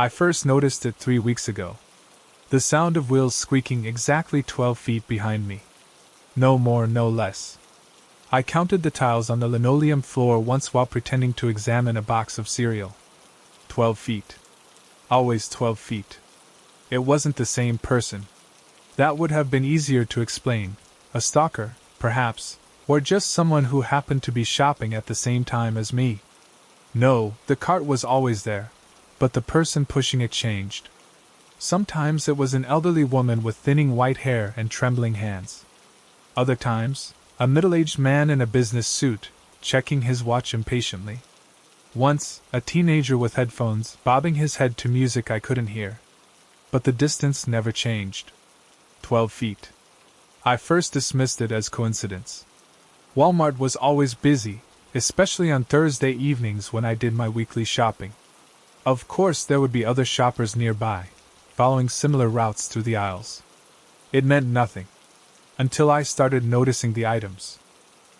I first noticed it 3 weeks ago. The sound of wheels squeaking exactly 12 feet behind me. No more, no less. I counted the tiles on the linoleum floor once while pretending to examine a box of cereal. 12 feet. Always 12 feet. It wasn't the same person. That would have been easier to explain. A stalker, perhaps, or just someone who happened to be shopping at the same time as me. No, the cart was always there, but the person pushing it changed. Sometimes it was an elderly woman with thinning white hair and trembling hands. Other times, a middle-aged man in a business suit, checking his watch impatiently. Once, a teenager with headphones, bobbing his head to music I couldn't hear. But the distance never changed. 12 feet. I first dismissed it as coincidence. Walmart was always busy, especially on Thursday evenings when I did my weekly shopping. Of course, there would be other shoppers nearby, following similar routes through the aisles. It meant nothing. Until I started noticing the items.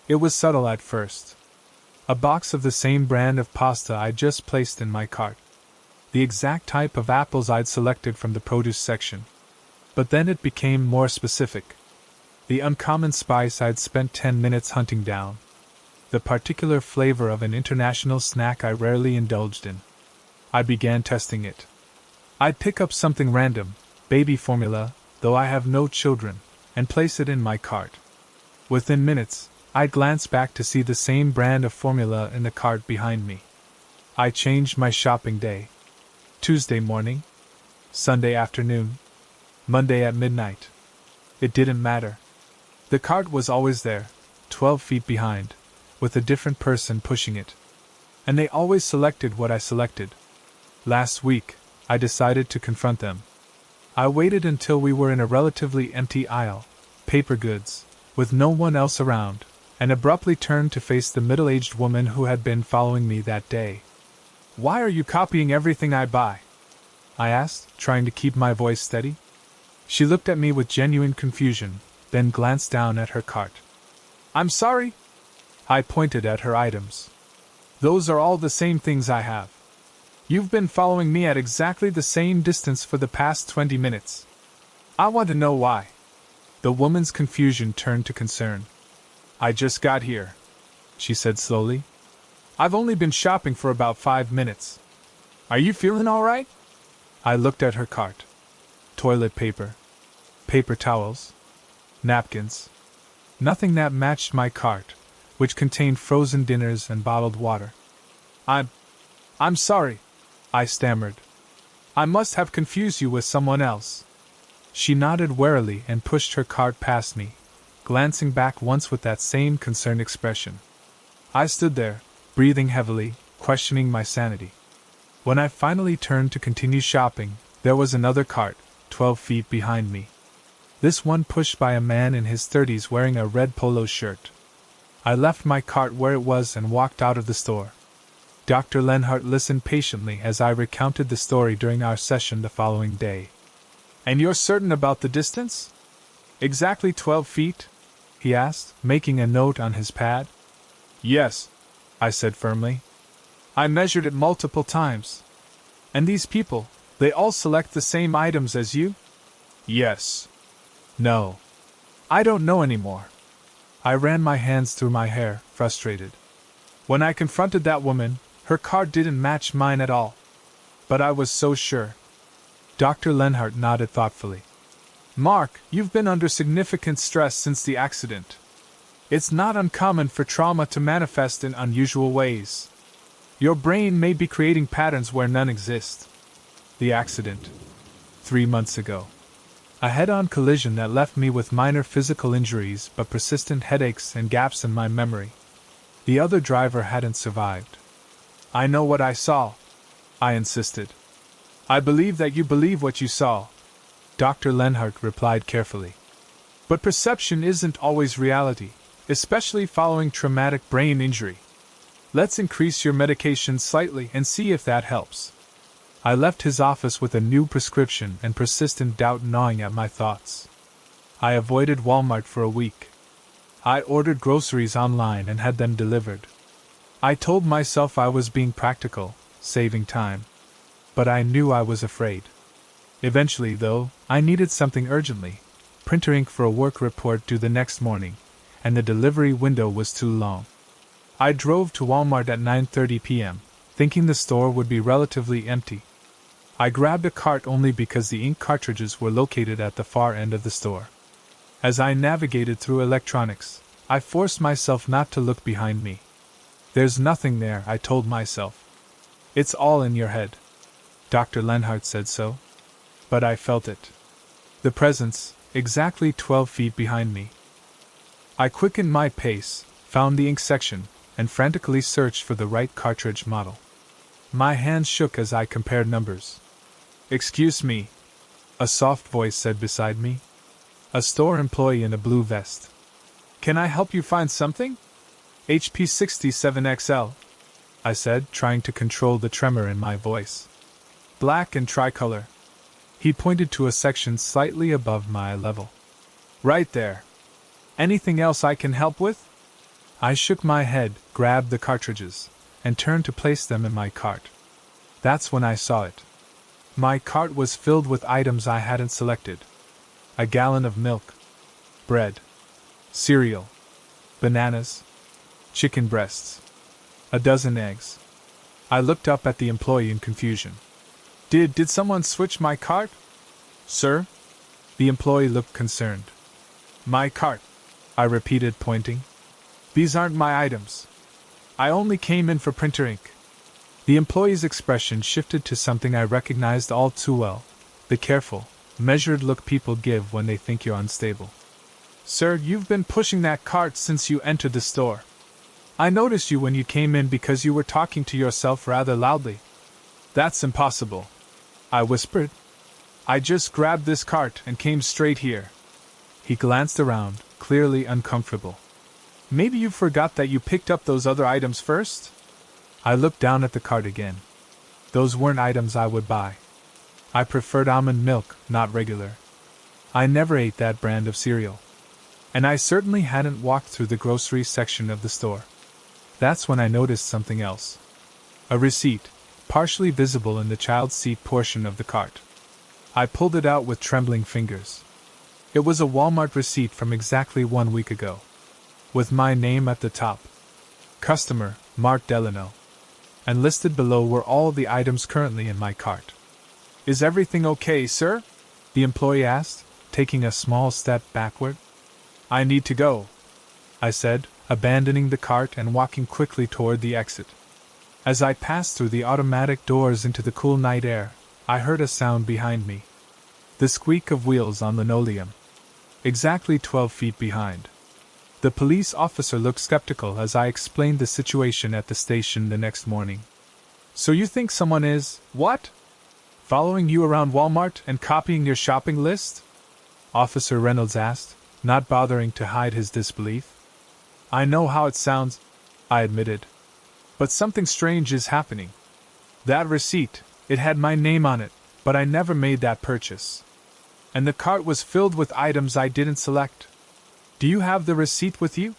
It was subtle at first. A box of the same brand of pasta I'd just placed in my cart. The exact type of apples I'd selected from the produce section. But then it became more specific. The uncommon spice I'd spent 10 minutes hunting down. The particular flavor of an international snack I rarely indulged in. I began testing it. I'd pick up something random, baby formula, though I have no children, and place it in my cart. Within minutes, I'd glance back to see the same brand of formula in the cart behind me. I changed my shopping day. Tuesday morning, Sunday afternoon, Monday at midnight. It didn't matter. The cart was always there, 12 feet behind, with a different person pushing it. And they always selected what I selected. Last week, I decided to confront them. I waited until we were in a relatively empty aisle, paper goods, with no one else around, and abruptly turned to face the middle-aged woman who had been following me that day. "Why are you copying everything I buy?" I asked, trying to keep my voice steady. She looked at me with genuine confusion, then glanced down at her cart. "I'm sorry." I pointed at her items. "Those are all the same things I have. You've been following me at exactly the same distance for the past 20 minutes. I want to know why." The woman's confusion turned to concern. "I just got here," she said slowly. "I've only been shopping for about 5 minutes. Are you feeling all right?" I looked at her cart. Toilet paper. Paper towels. Napkins. Nothing that matched my cart, which contained frozen dinners and bottled water. I'm sorry," I stammered. "I must have confused you with someone else." She nodded warily and pushed her cart past me, glancing back once with that same concerned expression. I stood there, breathing heavily, questioning my sanity. When I finally turned to continue shopping, there was another cart, 12 feet behind me. This one pushed by a man in his 30s wearing a red polo shirt. I left my cart where it was and walked out of the store. Dr. Lenhart listened patiently as I recounted the story during our session the following day. "And you're certain about the distance? Exactly 12 feet?" he asked, making a note on his pad. "Yes," I said firmly. "I measured it multiple times. And these people, they all select the same items as you?" "Yes." "No. I don't know anymore." I ran my hands through my hair, frustrated. When I confronted that woman, her card didn't match mine at all. But I was so sure. Dr. Lenhart nodded thoughtfully. "Mark, you've been under significant stress since the accident. It's not uncommon for trauma to manifest in unusual ways. Your brain may be creating patterns where none exist." The accident. 3 months ago. A head-on collision that left me with minor physical injuries but persistent headaches and gaps in my memory. The other driver hadn't survived. "I know what I saw," I insisted. "I believe that you believe what you saw," Dr. Lenhart replied carefully. "But perception isn't always reality, especially following traumatic brain injury. Let's increase your medication slightly and see if that helps." I left his office with a new prescription and persistent doubt gnawing at my thoughts. I avoided Walmart for a week. I ordered groceries online and had them delivered. I told myself I was being practical, saving time. but I knew I was afraid. Eventually, though, I needed something urgently, printer ink for a work report due the next morning, and the delivery window was too long. I drove to Walmart at 9:30 p.m., thinking the store would be relatively empty. I grabbed a cart only because the ink cartridges were located at the far end of the store. As I navigated through electronics, I forced myself not to look behind me. There's nothing there, I told myself. It's all in your head. Dr. Lenhart said so. But I felt it. The presence, exactly 12 feet behind me. I quickened my pace, found the ink section, and frantically searched for the right cartridge model. My hands shook as I compared numbers. "Excuse me," a soft voice said beside me. A store employee in a blue vest. "Can I help you find something?" "HP 67XL, I said, trying to control the tremor in my voice. "Black and tricolor." He pointed to a section slightly above my level. "Right there. Anything else I can help with?" I shook my head, grabbed the cartridges, and turned to place them in my cart. That's when I saw it. My cart was filled with items I hadn't selected. A gallon of milk, bread, cereal, bananas, chicken breasts, a dozen eggs. I looked up at the employee in confusion. Did someone switch my cart?" "Sir?" The employee looked concerned. "My cart," I repeated, pointing. "These aren't my items. I only came in for printer ink." The employee's expression shifted to something I recognized all too well, the careful, measured look people give when they think you're unstable. "Sir, you've been pushing that cart since you entered the store. I noticed you when you came in because you were talking to yourself rather loudly." "That's impossible," I whispered. "I just grabbed this cart and came straight here." He glanced around, clearly uncomfortable. "Maybe you forgot that you picked up those other items first?" I looked down at the cart again. Those weren't items I would buy. I preferred almond milk, not regular. I never ate that brand of cereal. And I certainly hadn't walked through the grocery section of the store. That's when I noticed something else. A receipt, partially visible in the child's seat portion of the cart. I pulled it out with trembling fingers. It was a Walmart receipt from exactly 1 week ago, with my name at the top. Customer, Mark Delano. And listed below were all the items currently in my cart. "Is everything okay, sir?" the employee asked, taking a small step backward. "I need to go," I said, abandoning the cart and walking quickly toward the exit. As I passed through the automatic doors into the cool night air, I heard a sound behind me. The squeak of wheels on linoleum. Exactly 12 feet behind. The police officer looked skeptical as I explained the situation at the station the next morning. "So you think someone is, what? Following you around Walmart and copying your shopping list?" Officer Reynolds asked, not bothering to hide his disbelief. "I know how it sounds," I admitted. "But something strange is happening. That receipt, it had my name on it, but I never made that purchase. And the cart was filled with items I didn't select. Do you have the receipt with you?"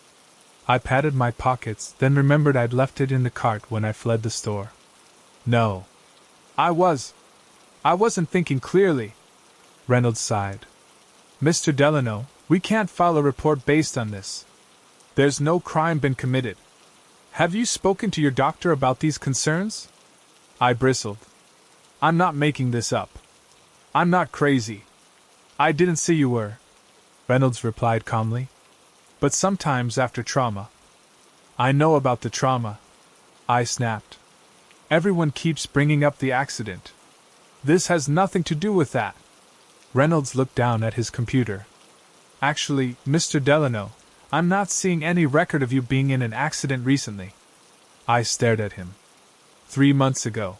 I patted my pockets, then remembered I'd left it in the cart when I fled the store. "No. I wasn't thinking clearly," Reynolds sighed. "Mr. Delano, we can't file a report based on this. There's no crime been committed. Have you spoken to your doctor about these concerns?" I bristled. "I'm not making this up. I'm not crazy. I didn't say you were," Reynolds replied calmly. "But sometimes after trauma." "I know about the trauma," I snapped. "Everyone keeps bringing up the accident. This has nothing to do with that." Reynolds looked down at his computer. "Actually, Mr. Delano, I'm not seeing any record of you being in an accident recently." I stared at him. 3 months ago.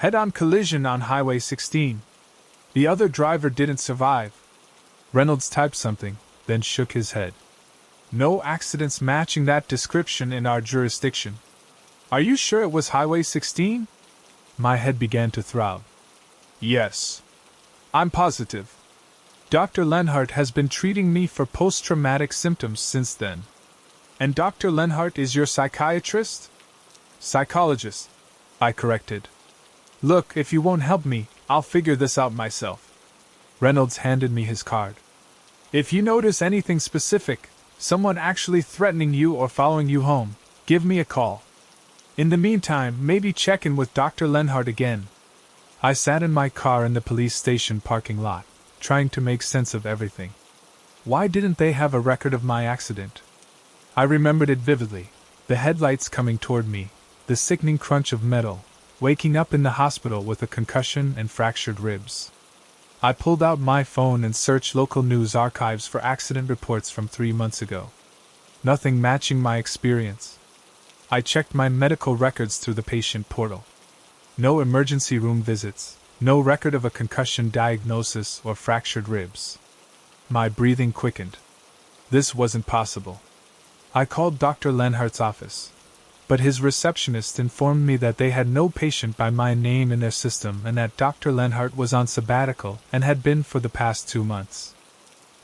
Head-on collision on Highway 16. The other driver didn't survive." Reynolds typed something, then shook his head. "No accidents matching that description in our jurisdiction." "Are you sure it was Highway 16? My head began to throb. "Yes. I'm positive. Dr. Lenhart has been treating me for post-traumatic symptoms since then." "And Dr. Lenhart is your psychiatrist?" "Psychologist," I corrected. Look, if you won't help me, I'll figure this out myself. Reynolds handed me his card. If you notice anything specific, someone actually threatening you or following you home, give me a call. In the meantime, maybe check in with Dr. Lenhart again. I sat in my car in the police station parking lot, trying to make sense of everything. Why didn't they have a record of my accident? I remembered it vividly, the headlights coming toward me, the sickening crunch of metal, waking up in the hospital with a concussion and fractured ribs. I pulled out my phone and searched local news archives for accident reports from 3 months ago. Nothing matching my experience. I checked my medical records through the patient portal. No emergency room visits, no record of a concussion diagnosis or fractured ribs. My breathing quickened. This wasn't possible. I called Dr. Lenhart's office, but his receptionist informed me that they had no patient by my name in their system and that Dr. Lenhart was on sabbatical and had been for the past 2 months.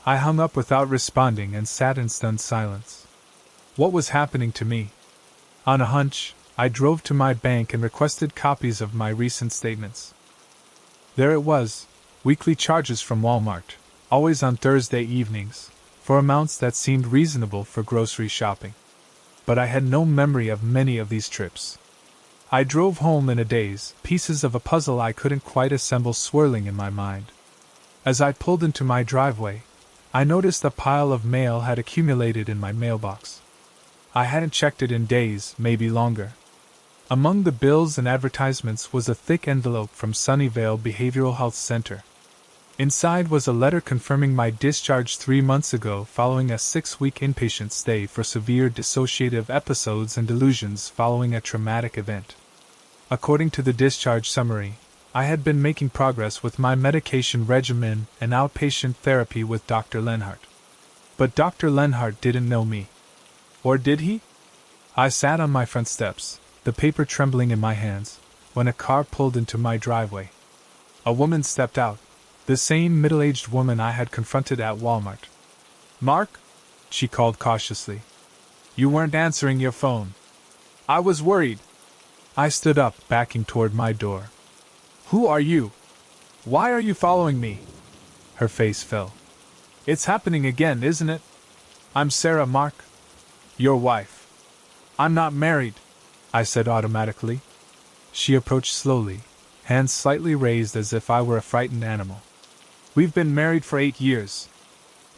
I hung up without responding and sat in stunned silence. What was happening to me? On a hunch, I drove to my bank and requested copies of my recent statements. There it was, weekly charges from Walmart, always on Thursday evenings, for amounts that seemed reasonable for grocery shopping. But I had no memory of many of these trips. I drove home in a daze, pieces of a puzzle I couldn't quite assemble swirling in my mind. As I pulled into my driveway, I noticed a pile of mail had accumulated in my mailbox. I hadn't checked it in days, maybe longer. Among the bills and advertisements was a thick envelope from Sunnyvale Behavioral Health Center. Inside was a letter confirming my discharge 3 months ago following a 6-week inpatient stay for severe dissociative episodes and delusions following a traumatic event. According to the discharge summary, I had been making progress with my medication regimen and outpatient therapy with Dr. Lenhart. But Dr. Lenhart didn't know me. Or did he? I sat on my front steps, the paper trembling in my hands, when a car pulled into my driveway. A woman stepped out, the same middle-aged woman I had confronted at Walmart. "Mark?" she called cautiously. "You weren't answering your phone. I was worried." I stood up, backing toward my door. "Who are you? Why are you following me?" Her face fell. "It's happening again, isn't it? I'm Sarah, Mark. Your wife." "I'm not married," I said automatically. She approached slowly, hands slightly raised as if I were a frightened animal. "We've been married for 8 years.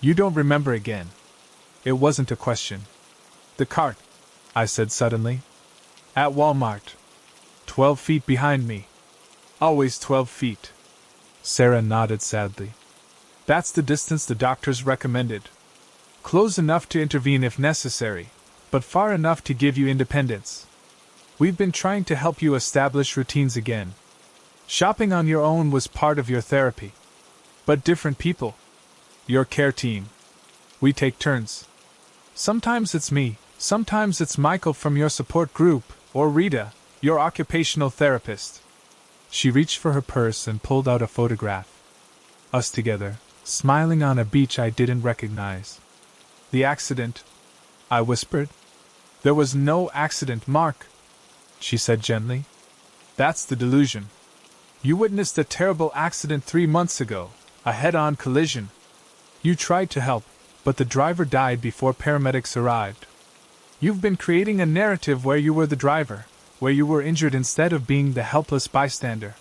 You don't remember again." It wasn't a question. "The cart," I said suddenly. "At Walmart. 12 feet behind me. Always 12 feet. Sarah nodded sadly. "That's the distance the doctors recommended. Close enough to intervene if necessary, but far enough to give you independence. We've been trying to help you establish routines again. Shopping on your own was part of your therapy. But different people. Your care team. We take turns. Sometimes it's me, sometimes it's Michael from your support group, or Rita, your occupational therapist." She reached for her purse and pulled out a photograph. Us together, smiling on a beach I didn't recognize. "The accident," I whispered. "There was no accident, Mark," she said gently. "That's the delusion. You witnessed a terrible accident 3 months ago, a head-on collision. You tried to help, but the driver died before paramedics arrived. You've been creating a narrative where you were the driver, where you were injured instead of being the helpless bystander."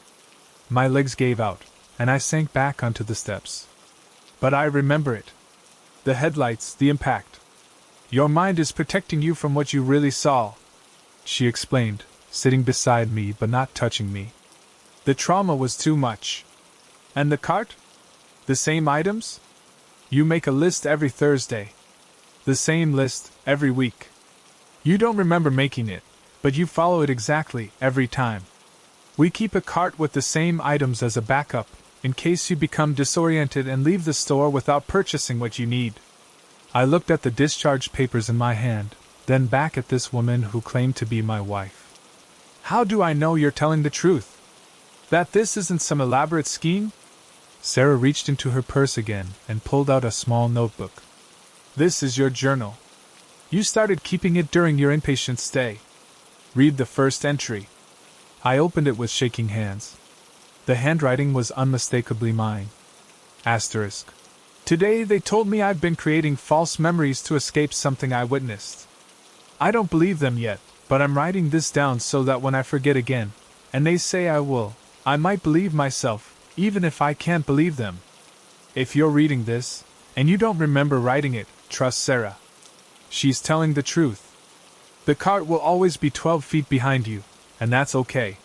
My legs gave out, and I sank back onto the steps. "But I remember it. The headlights, the impact. Your mind is protecting you from what you really saw," she explained, sitting beside me but not touching me. "The trauma was too much. And the cart? The same items? You make a list every Thursday. The same list, every week. You don't remember making it, but you follow it exactly, every time. We keep a cart with the same items as a backup, in case you become disoriented and leave the store without purchasing what you need." I looked at the discharge papers in my hand, then back at this woman who claimed to be my wife. "How do I know you're telling the truth? That this isn't some elaborate scheme?" Sarah reached into her purse again and pulled out a small notebook. "This is your journal. You started keeping it during your inpatient stay. Read the first entry." I opened it with shaking hands. The handwriting was unmistakably mine. Asterisk. Today they told me I've been creating false memories to escape something I witnessed. I don't believe them yet, but I'm writing this down so that when I forget again, and they say I will, I might believe myself, even if I can't believe them. If you're reading this, and you don't remember writing it, trust Sarah. She's telling the truth. The cart will always be 12 feet behind you, and that's okay.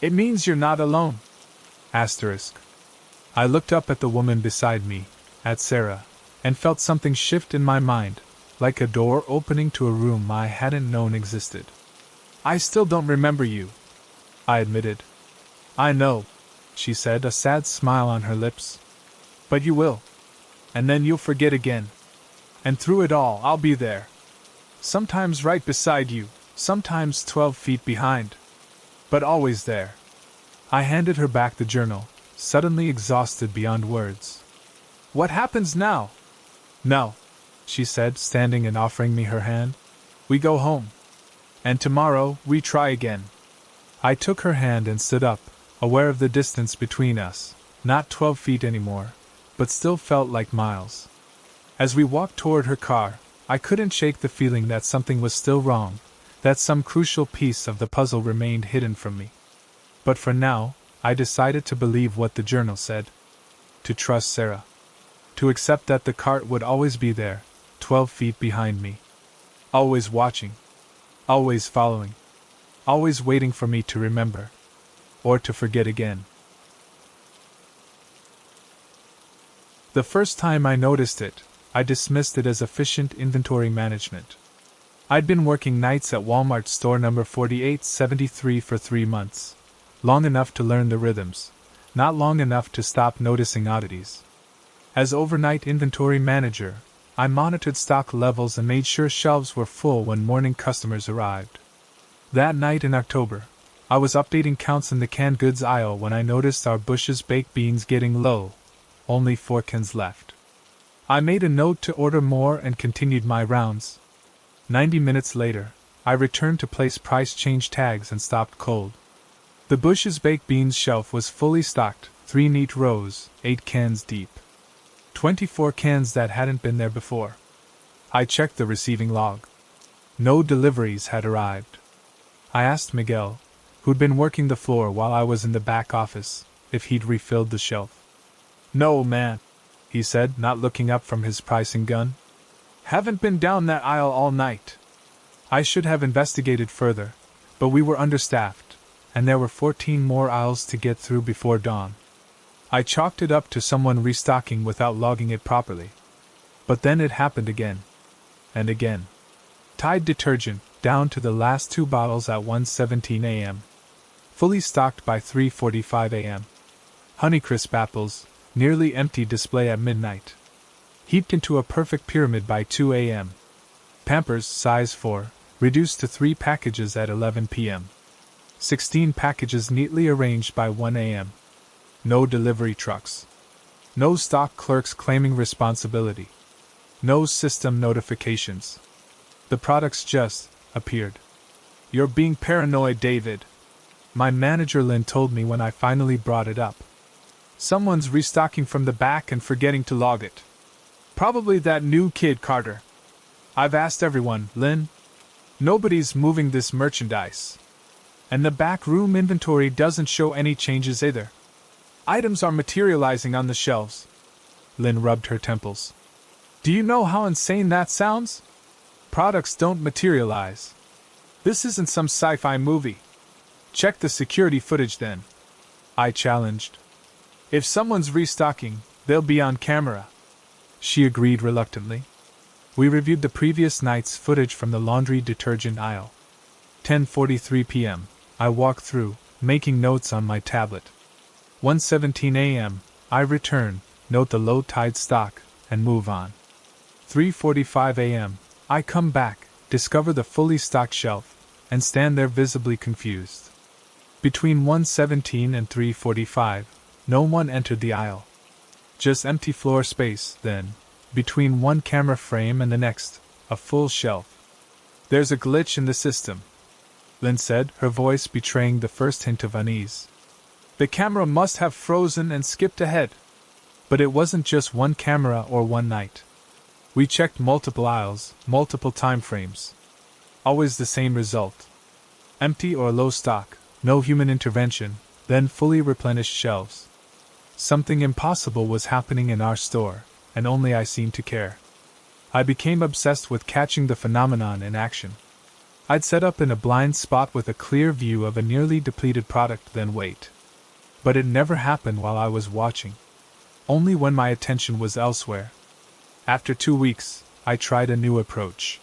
It means you're not alone. Asterisk. I looked up at the woman beside me, at Sarah, and felt something shift in my mind, like a door opening to a room I hadn't known existed. I still don't remember you, I admitted. I know, she said, a sad smile on her lips. But you will. And then you'll forget again. And through it all, I'll be there. Sometimes right beside you, sometimes 12 feet behind. But always there. I handed her back the journal, suddenly exhausted beyond words. What happens now? No, she said, standing and offering me her hand. We go home. And tomorrow, we try again. I took her hand and stood up, aware of the distance between us, not 12 feet anymore, but still felt like miles. As we walked toward her car, I couldn't shake the feeling that something was still wrong, that some crucial piece of the puzzle remained hidden from me. But for now, I decided to believe what the journal said. To trust Sarah. To accept that the cart would always be there, 12 feet behind me. Always watching. Always following. Always waiting for me to remember. Or to forget again. The first time I noticed it, I dismissed it as efficient inventory management. I'd been working nights at Walmart store number 4873 for 3 months. Long enough to learn the rhythms, not long enough to stop noticing oddities. As overnight inventory manager, I monitored stock levels and made sure shelves were full when morning customers arrived. That night in October, I was updating counts in the canned goods aisle when I noticed our Bush's baked beans getting low. Only 4 cans left. I made a note to order more and continued my rounds. 90 minutes later, I returned to place price change tags and stopped cold. The Bush's baked beans shelf was fully stocked, 3 neat rows, 8 cans deep. 24 cans that hadn't been there before. I checked the receiving log. No deliveries had arrived. I asked Miguel, who'd been working the floor while I was in the back office, if he'd refilled the shelf. No, man, he said, not looking up from his pricing gun. Haven't been down that aisle all night. I should have investigated further, but we were understaffed, and there were 14 more aisles to get through before dawn. I chalked it up to someone restocking without logging it properly. But then it happened again. And again. Tide detergent, down to the last 2 bottles at 1:17 a.m. Fully stocked by 3:45 a.m. Honeycrisp apples, nearly empty display at midnight. Heaped into a perfect pyramid by 2 a.m. Pampers, size 4, reduced to 3 packages at 11 p.m. 16 packages neatly arranged by 1 a.m. No delivery trucks. No stock clerks claiming responsibility. No system notifications. The products just appeared. You're being paranoid, David. My manager Lynn told me when I finally brought it up. Someone's restocking from the back and forgetting to log it. Probably that new kid Carter. I've asked everyone, Lynn. Nobody's moving this merchandise. And the back room inventory doesn't show any changes either. Items are materializing on the shelves. Lynn rubbed her temples. Do you know how insane that sounds? Products don't materialize. This isn't some sci-fi movie. Check the security footage then. I challenged. If someone's restocking, they'll be on camera. She agreed reluctantly. We reviewed the previous night's footage from the laundry detergent aisle. 10:43 p.m. I walked through, making notes on my tablet. 1:17 a.m. I return, note the low tide stock, and move on. 3:45 a.m. I come back, discover the fully stocked shelf, and stand there visibly confused. Between 1:17 and 3:45, no one entered the aisle. Just empty floor space, then, between one camera frame and the next, a full shelf. There's a glitch in the system. Lynn said, her voice betraying the first hint of unease. The camera must have frozen and skipped ahead. But it wasn't just one camera or one night. We checked multiple aisles, multiple time frames. Always the same result. Empty or low stock, no human intervention, then fully replenished shelves. Something impossible was happening in our store, and only I seemed to care. I became obsessed with catching the phenomenon in action. I'd set up in a blind spot with a clear view of a nearly depleted product, then wait. But it never happened while I was watching. Only when my attention was elsewhere. After 2 weeks, I tried a new approach.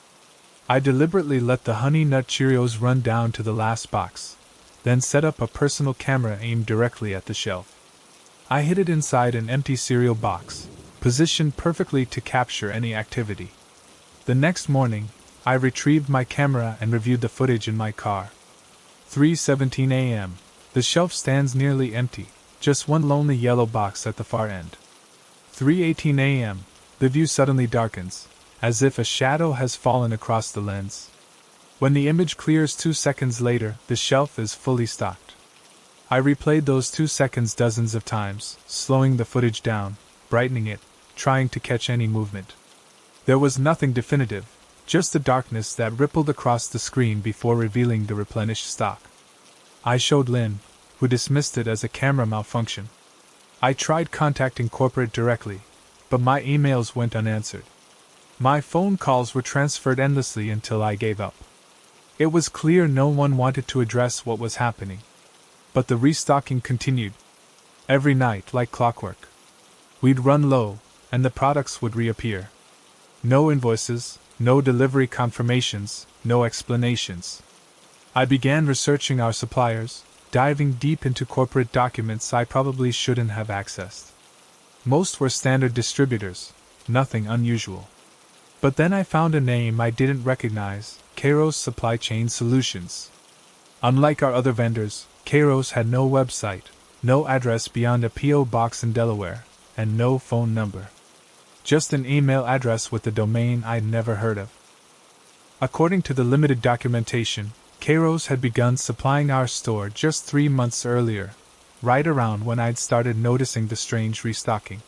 I deliberately let the Honey Nut Cheerios run down to the last box, then set up a personal camera aimed directly at the shelf. I hid it inside an empty cereal box, positioned perfectly to capture any activity. The next morning, I retrieved my camera and reviewed the footage in my car. 3:17 a.m. The shelf stands nearly empty, just one lonely yellow box at the far end. 3:18 a.m. The view suddenly darkens, as if a shadow has fallen across the lens. When the image clears 2 seconds later, the shelf is fully stocked. I replayed those 2 seconds dozens of times, slowing the footage down, brightening it, trying to catch any movement. There was nothing definitive, just the darkness that rippled across the screen before revealing the replenished stock. I showed Lynn, who dismissed it as a camera malfunction. I tried contacting corporate directly, but my emails went unanswered. My phone calls were transferred endlessly until I gave up. It was clear no one wanted to address what was happening. But the restocking continued. Every night, like clockwork. We'd run low, and the products would reappear. No invoices, no delivery confirmations, no explanations. I began researching our suppliers, diving deep into corporate documents I probably shouldn't have accessed. Most were standard distributors, nothing unusual. But then I found a name I didn't recognize, Kairos Supply Chain Solutions. Unlike our other vendors, Kairos had no website, no address beyond a P.O. box in Delaware, and no phone number. Just an email address with a domain I'd never heard of. According to the limited documentation, Kairos had begun supplying our store just 3 months earlier, right around when I'd started noticing the strange restocking.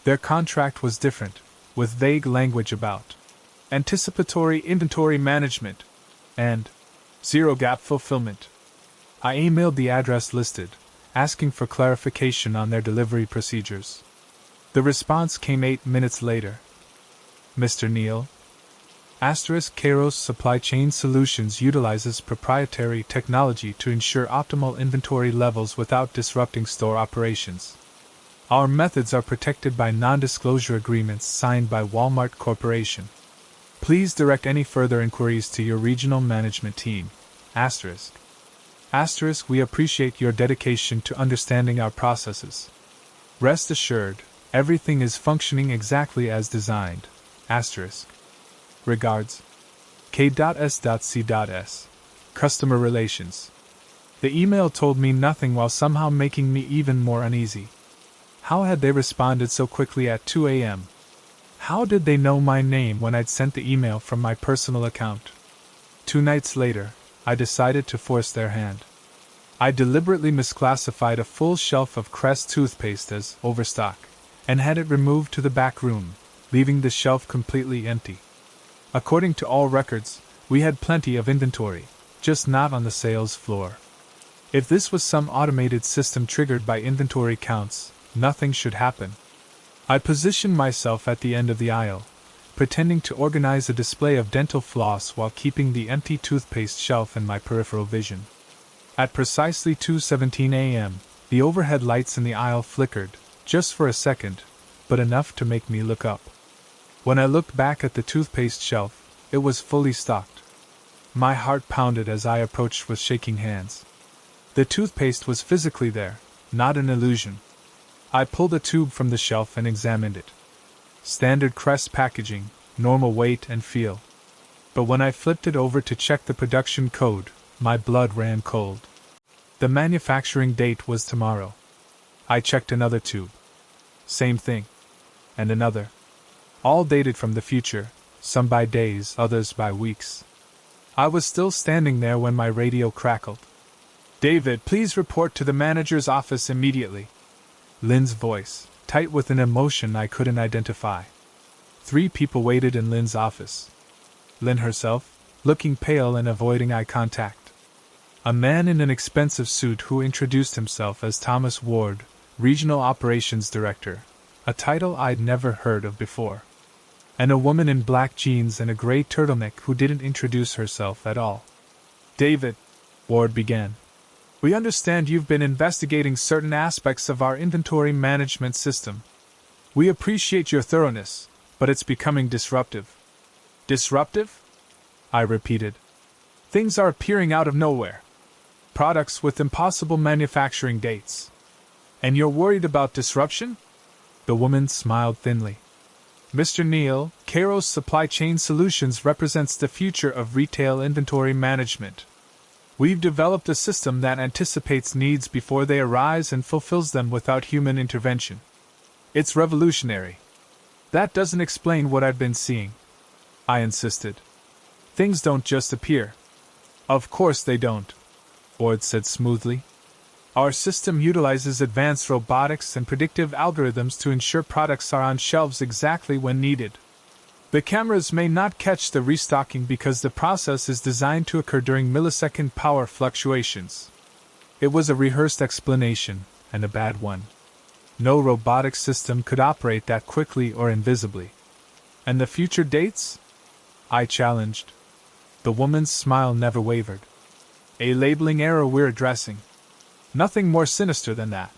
Their contract was different, with vague language about anticipatory inventory management and zero-gap fulfillment. I emailed the address listed, asking for clarification on their delivery procedures. The response came 8 minutes later. Mr. Neal, Kairos Supply Chain Solutions utilizes proprietary technology to ensure optimal inventory levels without disrupting store operations. Our methods are protected by non-disclosure agreements signed by Walmart Corporation. Please direct any further inquiries to your regional management team. We appreciate your dedication to understanding our processes. Rest assured, everything is functioning exactly as designed. Regards, K.S.C.S. Customer Relations. The email told me nothing while somehow making me even more uneasy. How had they responded so quickly at 2 a.m.? How did they know my name when I'd sent the email from my personal account? 2 nights later, I decided to force their hand. I deliberately misclassified a full shelf of Crest toothpaste as overstock, and had it removed to the back room, leaving the shelf completely empty. According to all records, we had plenty of inventory, just not on the sales floor. If this was some automated system triggered by inventory counts, nothing should happen. I positioned myself at the end of the aisle, pretending to organize a display of dental floss while keeping the empty toothpaste shelf in my peripheral vision. At precisely 2:17 a.m., the overhead lights in the aisle flickered, just for a second, but enough to make me look up. When I looked back at the toothpaste shelf, it was fully stocked. My heart pounded as I approached with shaking hands. The toothpaste was physically there, not an illusion. I pulled a tube from the shelf and examined it. Standard Crest packaging, normal weight and feel. But when I flipped it over to check the production code, my blood ran cold. The manufacturing date was tomorrow. I checked another tube. Same thing. And another. All dated from the future, some by days, others by weeks. I was still standing there when my radio crackled. "David, please report to the manager's office immediately." Lynn's voice, tight with an emotion I couldn't identify. 3 people waited in Lynn's office. Lynn herself, looking pale and avoiding eye contact. A man in an expensive suit who introduced himself as Thomas Ward, Regional Operations Director, a title I'd never heard of before. And a woman in black jeans and a gray turtleneck who didn't introduce herself at all. "David," Ward began, "we understand you've been investigating certain aspects of our inventory management system. We appreciate your thoroughness, but it's becoming disruptive." "Disruptive?" I repeated. "Things are appearing out of nowhere. Products with impossible manufacturing dates. And you're worried about disruption?" The woman smiled thinly. "Mr. Neal, Kairos Supply Chain Solutions represents the future of retail inventory management. We've developed a system that anticipates needs before they arise and fulfills them without human intervention. It's revolutionary." "That doesn't explain what I've been seeing," I insisted. "Things don't just appear." "Of course they don't," Ward said smoothly. "Our system utilizes advanced robotics and predictive algorithms to ensure products are on shelves exactly when needed. The cameras may not catch the restocking because the process is designed to occur during millisecond power fluctuations." It was a rehearsed explanation, and a bad one. No robotic system could operate that quickly or invisibly. "And the future dates?" I challenged. The woman's smile never wavered. "A labeling error we're addressing. Nothing more sinister than that."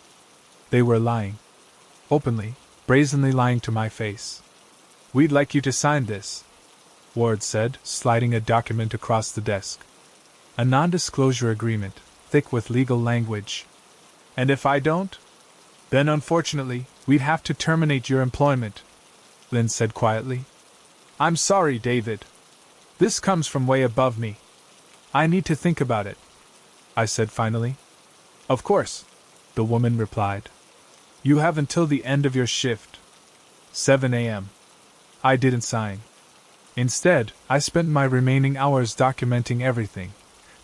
They were lying. Openly, brazenly lying to my face. "We'd like you to sign this," Ward said, sliding a document across the desk. "A non-disclosure agreement, thick with legal language. And if I don't? Then unfortunately, we'd have to terminate your employment," Lynn said quietly. "I'm sorry, David. This comes from way above me. I need to think about it," I said finally. "Of course," the woman replied. "You have until the end of your shift. 7 a.m. I didn't sign. Instead, I spent my remaining hours documenting everything: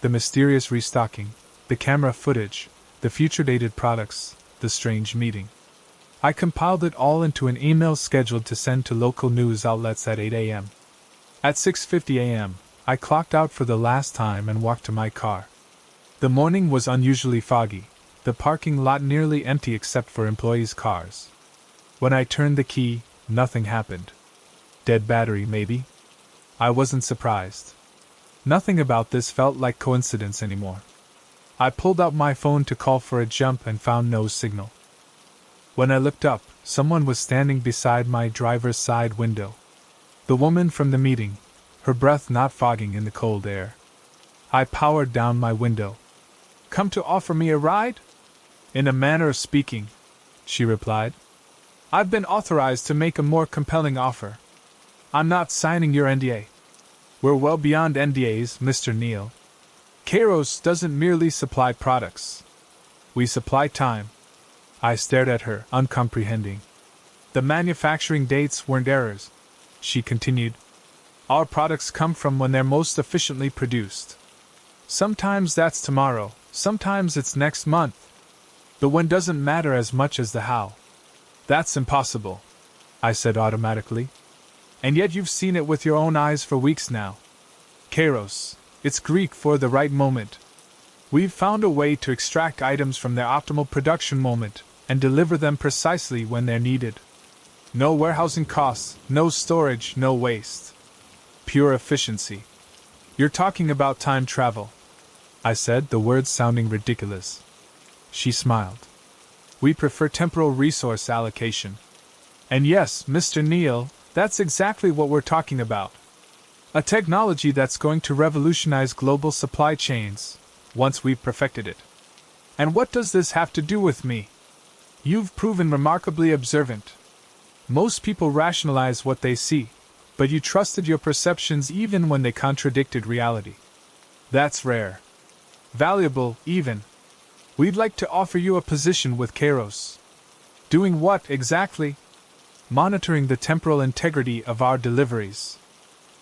the mysterious restocking, the camera footage, the future-dated products, the strange meeting. I compiled it all into an email scheduled to send to local news outlets at 8 a.m. At 6:50 a.m., I clocked out for the last time and walked to my car. The morning was unusually foggy, the parking lot nearly empty except for employees' cars. When I turned the key, nothing happened. Dead battery, maybe? I wasn't surprised. Nothing about this felt like coincidence anymore. I pulled out my phone to call for a jump and found no signal. When I looked up, someone was standing beside my driver's side window. The woman from the meeting, her breath not fogging in the cold air. I powered down my window. "Come to offer me a ride?" "In a manner of speaking," she replied. "I've been authorized to make a more compelling offer. I'm not signing your NDA. We're well beyond NDAs, Mr. Neal. Kairos doesn't merely supply products. We supply time." I stared at her, uncomprehending. "The manufacturing dates weren't errors," she continued. "Our products come from when they're most efficiently produced. Sometimes that's tomorrow, sometimes it's next month. The when doesn't matter as much as the how." "That's impossible," I said automatically. "And yet you've seen it with your own eyes for weeks now. Kairos, it's Greek for the right moment. We've found a way to extract items from their optimal production moment and deliver them precisely when they're needed. No warehousing costs, no storage, no waste. Pure efficiency." "You're talking about time travel," I said, the words sounding ridiculous. She smiled. "We prefer temporal resource allocation. And yes, Mr. Neal, that's exactly what we're talking about. A technology that's going to revolutionize global supply chains, once we've perfected it. And what does this have to do with me? You've proven remarkably observant. Most people rationalize what they see, but you trusted your perceptions even when they contradicted reality. That's rare. Valuable, even. We'd like to offer you a position with Kairos." "Doing what, exactly?" "Monitoring the temporal integrity of our deliveries."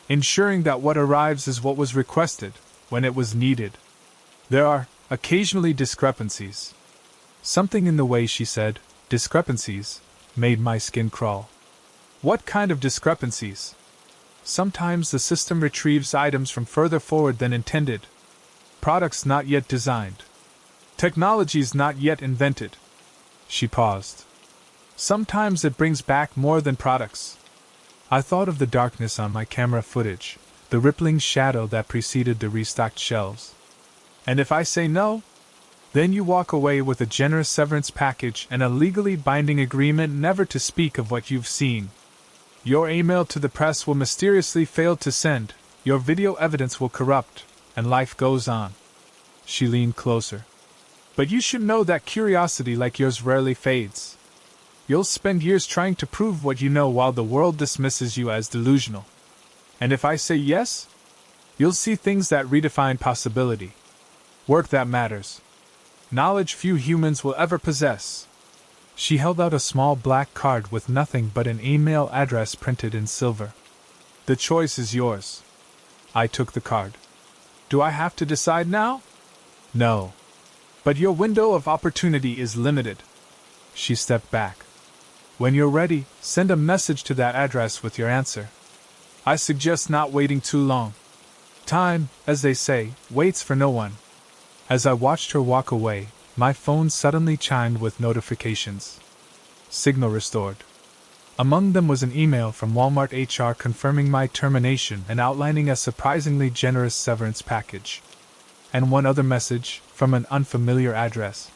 ensuring that what arrives is what was requested, when it was needed. There are, occasionally, discrepancies. Something in the way she said, discrepancies, made my skin crawl. What kind of discrepancies? Sometimes the system retrieves items from further forward than intended. Products not yet designed. Technologies not yet invented. She paused. Sometimes it brings back more than products. I thought of the darkness on my camera footage, the rippling shadow that preceded the restocked shelves. And if I say no? Then you walk away with a generous severance package and a legally binding agreement never to speak of what you've seen. Your email to the press will mysteriously fail to send, your video evidence will corrupt, and life goes on. She leaned closer. But you should know that curiosity like yours rarely fades. You'll spend years trying to prove what you know while the world dismisses you as delusional. And if I say yes? You'll see things that redefine possibility. Work that matters. Knowledge few humans will ever possess. She held out a small black card with nothing but an email address printed in silver. The choice is yours. I took the card. Do I have to decide now? No. But your window of opportunity is limited. She stepped back. When you're ready, send a message to that address with your answer. I suggest not waiting too long. Time, as they say, waits for no one. As I watched her walk away, my phone suddenly chimed with notifications. Signal restored. Among them was an email from Walmart HR confirming my termination and outlining a surprisingly generous severance package. And one other message, from an unfamiliar address.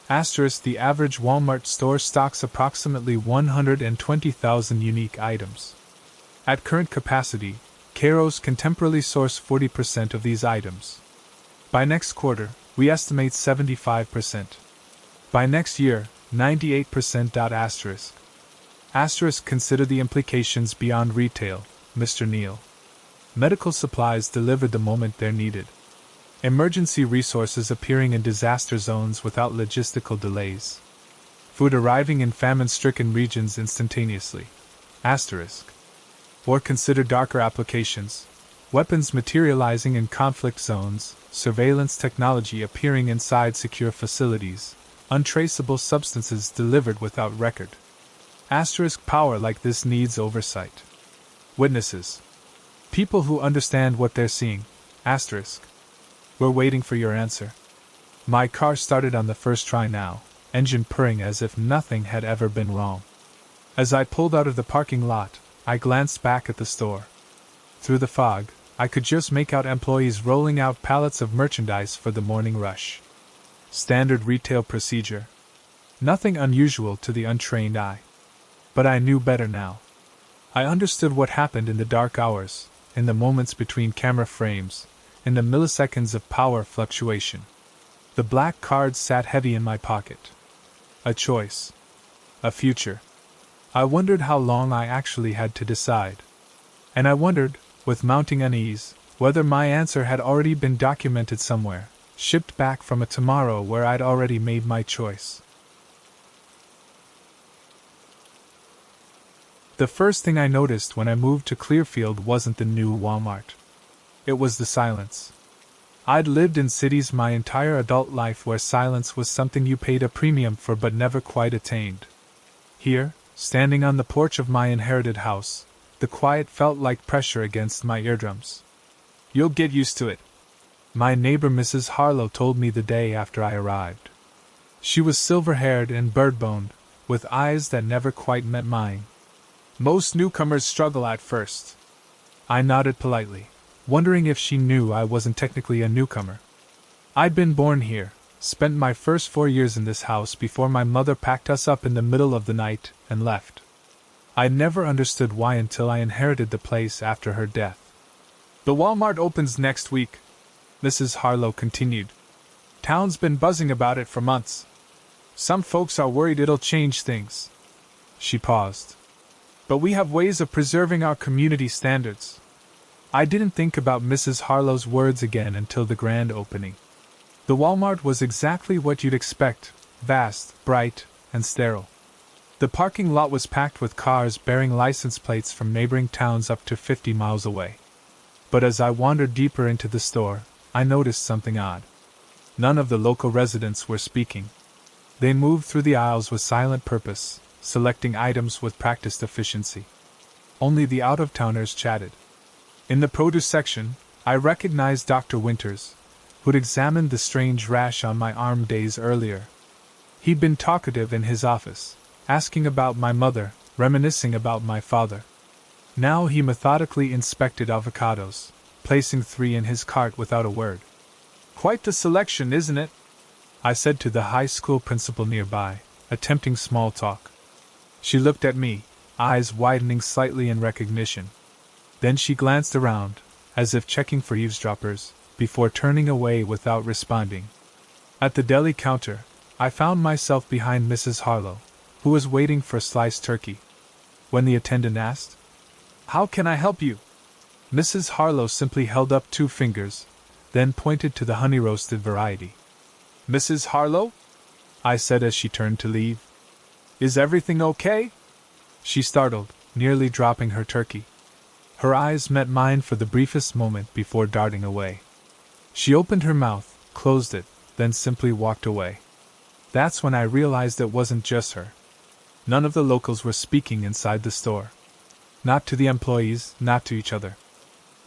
Asterisk, the average Walmart store stocks approximately 120,000 unique items. At current capacity, Kairos can temporarily source 40% of these items. By next quarter, we estimate 75%. By next year, 98%. Asterisk, consider the implications beyond retail, Mr. Neal. Medical supplies delivered the moment they're needed. Emergency resources appearing in disaster zones without logistical delays. Food arriving in famine-stricken regions instantaneously. Asterisk. Or consider darker applications. Weapons materializing in conflict zones, surveillance technology appearing inside secure facilities, untraceable substances delivered without record. Asterisk, power like this needs oversight. Witnesses. People who understand what they're seeing. Asterisk. We're waiting for your answer. My car started on the first try now, engine purring as if nothing had ever been wrong. As I pulled out of the parking lot, I glanced back at the store. Through the fog, I could just make out employees rolling out pallets of merchandise for the morning rush. Standard retail procedure. Nothing unusual to the untrained eye. But I knew better now. I understood what happened in the dark hours, in the moments between camera frames, in the milliseconds of power fluctuation. The black card sat heavy in my pocket. A choice. A future. I wondered how long I actually had to decide. And I wondered, with mounting unease, whether my answer had already been documented somewhere, shipped back from a tomorrow where I'd already made my choice. The first thing I noticed when I moved to Clearfield wasn't the new Walmart. It was the silence. I'd lived in cities my entire adult life where silence was something you paid a premium for but never quite attained. Here, standing on the porch of my inherited house, the quiet felt like pressure against my eardrums. You'll get used to it, my neighbor Mrs. Harlow told me the day after I arrived. She was silver-haired and bird-boned, with eyes that never quite met mine. Most newcomers struggle at first. I nodded politely, wondering if she knew I wasn't technically a newcomer. I'd been born here, spent my first 4 years in this house before my mother packed us up in the middle of the night and left. I never understood why until I inherited the place after her death. The Walmart opens next week, Mrs. Harlow continued. Town's been buzzing about it for months. Some folks are worried it'll change things. She paused. But we have ways of preserving our community standards. I didn't think about Mrs. Harlow's words again until the grand opening. The Walmart was exactly what you'd expect, vast, bright, and sterile. The parking lot was packed with cars bearing license plates from neighboring towns up to 50 miles away. But as I wandered deeper into the store, I noticed something odd. None of the local residents were speaking. They moved through the aisles with silent purpose, selecting items with practiced efficiency. Only the out-of-towners chatted. In the produce section, I recognized Dr. Winters, who'd examined the strange rash on my arm days earlier. He'd been talkative in his office, asking about my mother, reminiscing about my father. Now he methodically inspected avocados, placing 3 in his cart without a word. "Quite the selection, isn't it?" I said to the high school principal nearby, attempting small talk. She looked at me, eyes widening slightly in recognition. Then she glanced around, as if checking for eavesdroppers, before turning away without responding. At the deli counter, I found myself behind Mrs. Harlow, who was waiting for sliced turkey. When the attendant asked, "How can I help you?" Mrs. Harlow simply held up 2 fingers, then pointed to the honey-roasted variety. "Mrs. Harlow?" I said as she turned to leave. "Is everything okay?" She startled, nearly dropping her turkey. Her eyes met mine for the briefest moment before darting away. She opened her mouth, closed it, then simply walked away. That's when I realized it wasn't just her. None of the locals were speaking inside the store. Not to the employees, not to each other.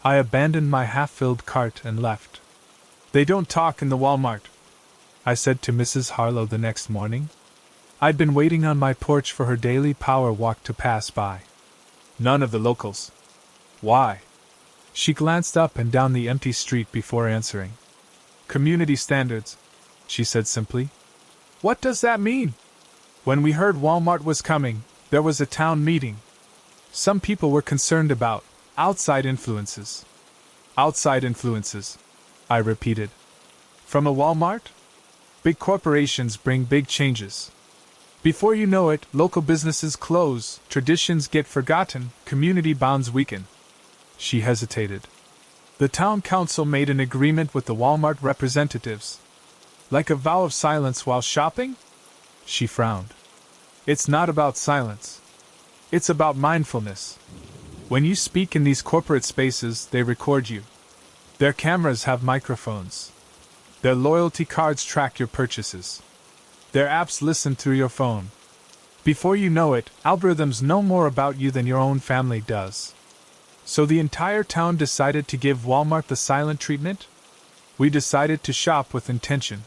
I abandoned my half-filled cart and left. "They don't talk in the Walmart," I said to Mrs. Harlow the next morning. I'd been waiting on my porch for her daily power walk to pass by. "None of the locals." "Why?" She glanced up and down the empty street before answering. "Community standards," she said simply. "What does that mean?" "When we heard Walmart was coming, there was a town meeting. Some people were concerned about outside influences." "Outside influences," I repeated. "From a Walmart? Big corporations bring big changes. Before you know it, local businesses close, traditions get forgotten, community bonds weaken." She hesitated. "The town council made an agreement with the Walmart representatives. Like a vow of silence while shopping?" She frowned. "It's not about silence. It's about mindfulness. When you speak in these corporate spaces, they record you. Their cameras have microphones. Their loyalty cards track your purchases. Their apps listen through your phone. Before you know it, algorithms know more about you than your own family does. So the entire town decided to give Walmart the silent treatment? We decided to shop with intention.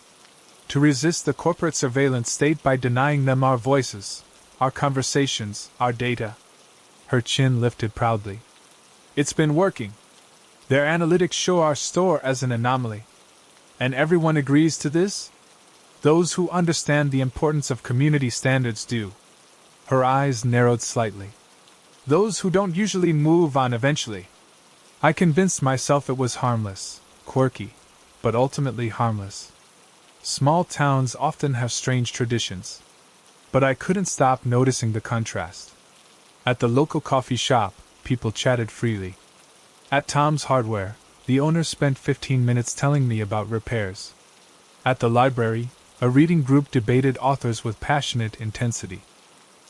To resist the corporate surveillance state by denying them our voices, our conversations, our data." Her chin lifted proudly. "It's been working. Their analytics show our store as an anomaly. And everyone agrees to this? Those who understand the importance of community standards do." Her eyes narrowed slightly. "Those who don't usually move on eventually." I convinced myself it was harmless, quirky, but ultimately harmless. Small towns often have strange traditions. But I couldn't stop noticing the contrast. At the local coffee shop, people chatted freely. At Tom's Hardware, the owner spent 15 minutes telling me about repairs. At the library, a reading group debated authors with passionate intensity.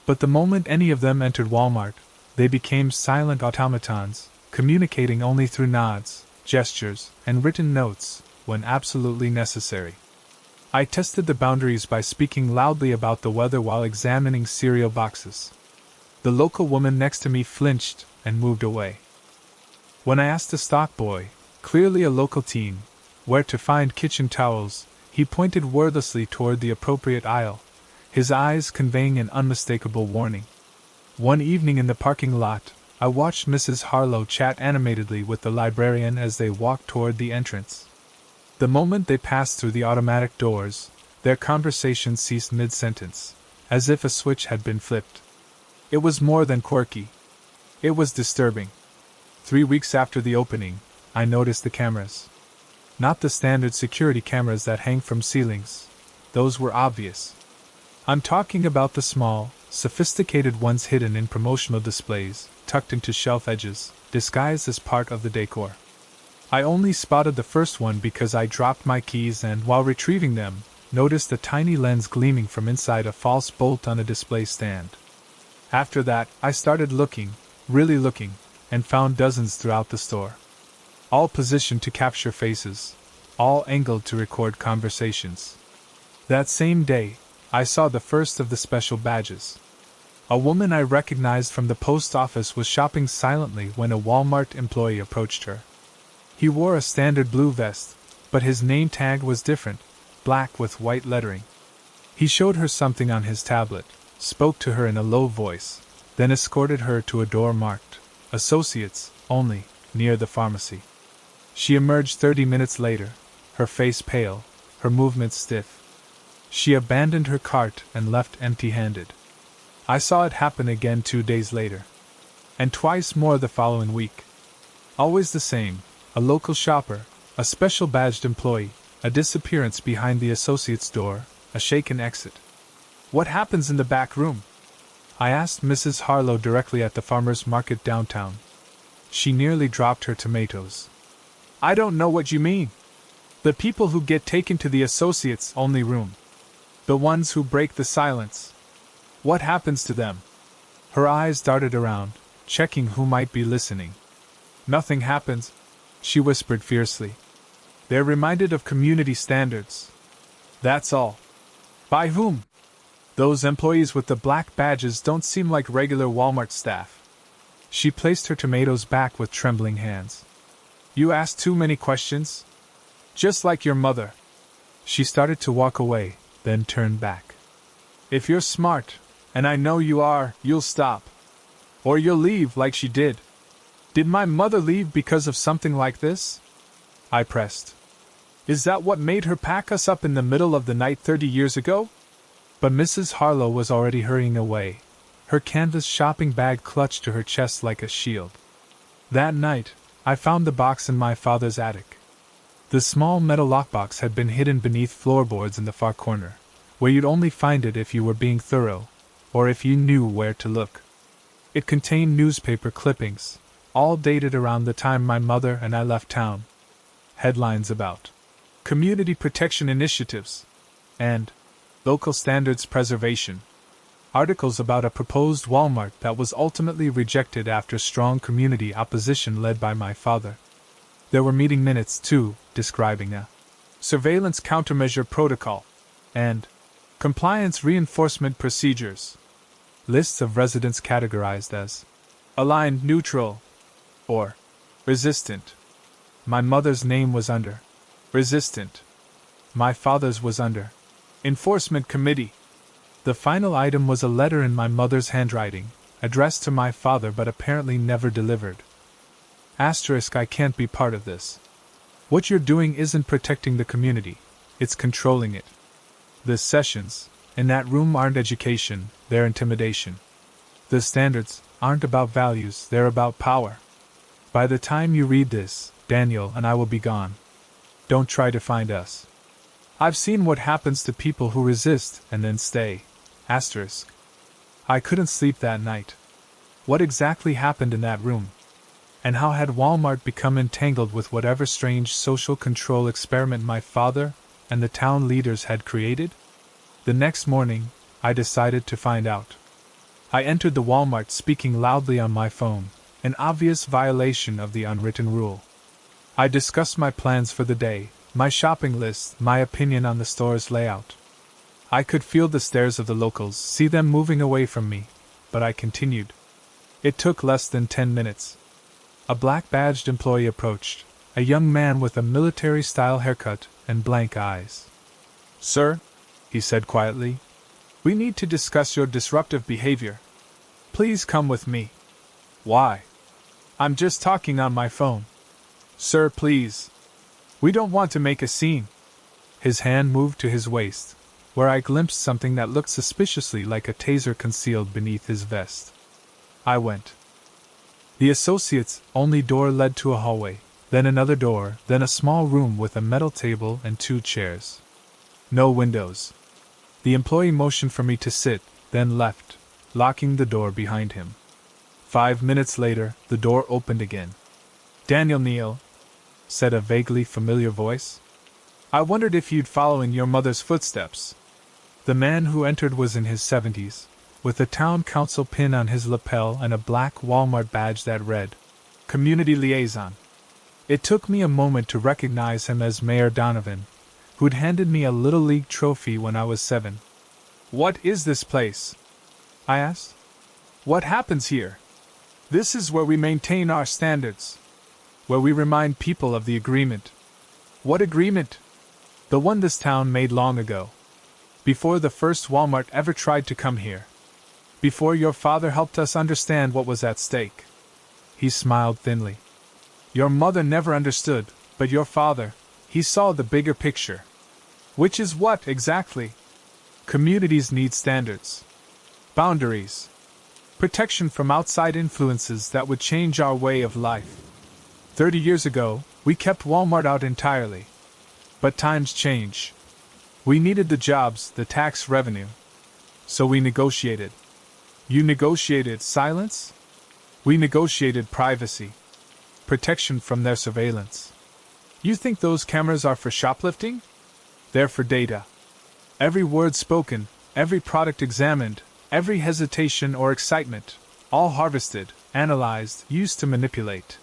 But the moment any of them entered Walmart, they became silent automatons, communicating only through nods, gestures, and written notes, when absolutely necessary. I tested the boundaries by speaking loudly about the weather while examining cereal boxes. The local woman next to me flinched and moved away. When I asked the stock boy, clearly a local teen, where to find kitchen towels, he pointed wordlessly toward the appropriate aisle, his eyes conveying an unmistakable warning. One evening in the parking lot, I watched Mrs. Harlow chat animatedly with the librarian as they walked toward the entrance. The moment they passed through the automatic doors, their conversation ceased mid-sentence, as if a switch had been flipped. It was more than quirky. It was disturbing. 3 weeks after the opening, I noticed the cameras. Not the standard security cameras that hang from ceilings. Those were obvious. I'm talking about the small, sophisticated ones hidden in promotional displays, tucked into shelf edges, disguised as part of the decor. I only spotted the first one because I dropped my keys and, while retrieving them, noticed a tiny lens gleaming from inside a false bolt on a display stand. After that, I started looking, really looking, and found dozens throughout the store. all positioned to capture faces, all angled to record conversations. That same day, I saw the first of the special badges. A woman I recognized from the post office was shopping silently when a Walmart employee approached her. He wore a standard blue vest, but his name tag was different, black with white lettering. He showed her something on his tablet, spoke to her in a low voice, then escorted her to a door marked Associates Only, near the pharmacy. She emerged 30 minutes later, her face pale, her movements stiff. She abandoned her cart and left empty-handed. I saw it happen again 2 days later. And twice more the following week. Always the same, a local shopper, a special badged employee, a disappearance behind the associate's door, a shaken exit. What happens in the back room? I asked Mrs. Harlow directly at the farmer's market downtown. She nearly dropped her tomatoes. I don't know what you mean. The people who get taken to the associates only room. The ones who break the silence. What happens to them? Her eyes darted around, checking who might be listening. Nothing happens, she whispered fiercely. They're reminded of community standards. That's all. By whom? Those employees with the black badges don't seem like regular Walmart staff. She placed her tomatoes back with trembling hands. You asked too many questions? Just like your mother. She started to walk away, then turned back. If you're smart, and I know you are, you'll stop. Or you'll leave like she did. Did my mother leave because of something like this? I pressed. Is that what made her pack us up in the middle of the night 30 years ago? But Mrs. Harlow was already hurrying away, her canvas shopping bag clutched to her chest like a shield. That night, I found the box in my father's attic. The small metal lockbox had been hidden beneath floorboards in the far corner, where you'd only find it if you were being thorough, or if you knew where to look. It contained newspaper clippings, all dated around the time my mother and I left town. Headlines about community protection initiatives and local standards preservation. Articles about a proposed Walmart that was ultimately rejected after strong community opposition led by my father. There were meeting minutes, too, describing a surveillance countermeasure protocol and compliance reinforcement procedures. Lists of residents categorized as aligned neutral or resistant. My mother's name was under resistant. My father's was under enforcement committee. The final item was a letter in my mother's handwriting, addressed to my father but apparently never delivered. Asterisk, I can't be part of this. What you're doing isn't protecting the community, it's controlling it. The sessions in that room aren't education, they're intimidation. The standards aren't about values, they're about power. By the time you read this, Daniel and I will be gone. Don't try to find us. I've seen what happens to people who resist and then stay. Asterisk. I couldn't sleep that night. What exactly happened in that room? And how had Walmart become entangled with whatever strange social control experiment my father and the town leaders had created? The next morning, I decided to find out. I entered the Walmart speaking loudly on my phone, an obvious violation of the unwritten rule. I discussed my plans for the day, my shopping list, my opinion on the store's layout. I could feel the stares of the locals, see them moving away from me, but I continued. It took less than 10 minutes. A black-badged employee approached, a young man with a military-style haircut and blank eyes. Sir, he said quietly, we need to discuss your disruptive behavior. Please come with me. Why? I'm just talking on my phone. Sir, please. We don't want to make a scene. His hand moved to his waist, where I glimpsed something that looked suspiciously like a taser concealed beneath his vest. I went. The associates' only door led to a hallway, then another door, then a small room with a metal table and 2 chairs. No windows. The employee motioned for me to sit, then left, locking the door behind him. 5 minutes later, the door opened again. Daniel Neal, said a vaguely familiar voice. I wondered if you'd follow in your mother's footsteps. The man who entered was in his 70s, with a town council pin on his lapel and a black Walmart badge that read, Community Liaison. It took me a moment to recognize him as Mayor Donovan, who'd handed me a Little League trophy when I was 7. "What is this place?" I asked. "What happens here?" "This is where we maintain our standards. Where we remind people of the agreement." "What agreement?" "The one this town made long ago. Before the first Walmart ever tried to come here. Before your father helped us understand what was at stake." He smiled thinly. "Your mother never understood, but your father, he saw the bigger picture." "Which is what, exactly?" "Communities need standards. Boundaries. Protection from outside influences that would change our way of life. 30 years ago, we kept Walmart out entirely. But times change. We needed the jobs, the tax revenue. So we negotiated." "You negotiated silence?" "We negotiated privacy. Protection from their surveillance." "You think those cameras are for shoplifting?" "They're for data. Every word spoken, every product examined, every hesitation or excitement, all harvested, analyzed, used to manipulate.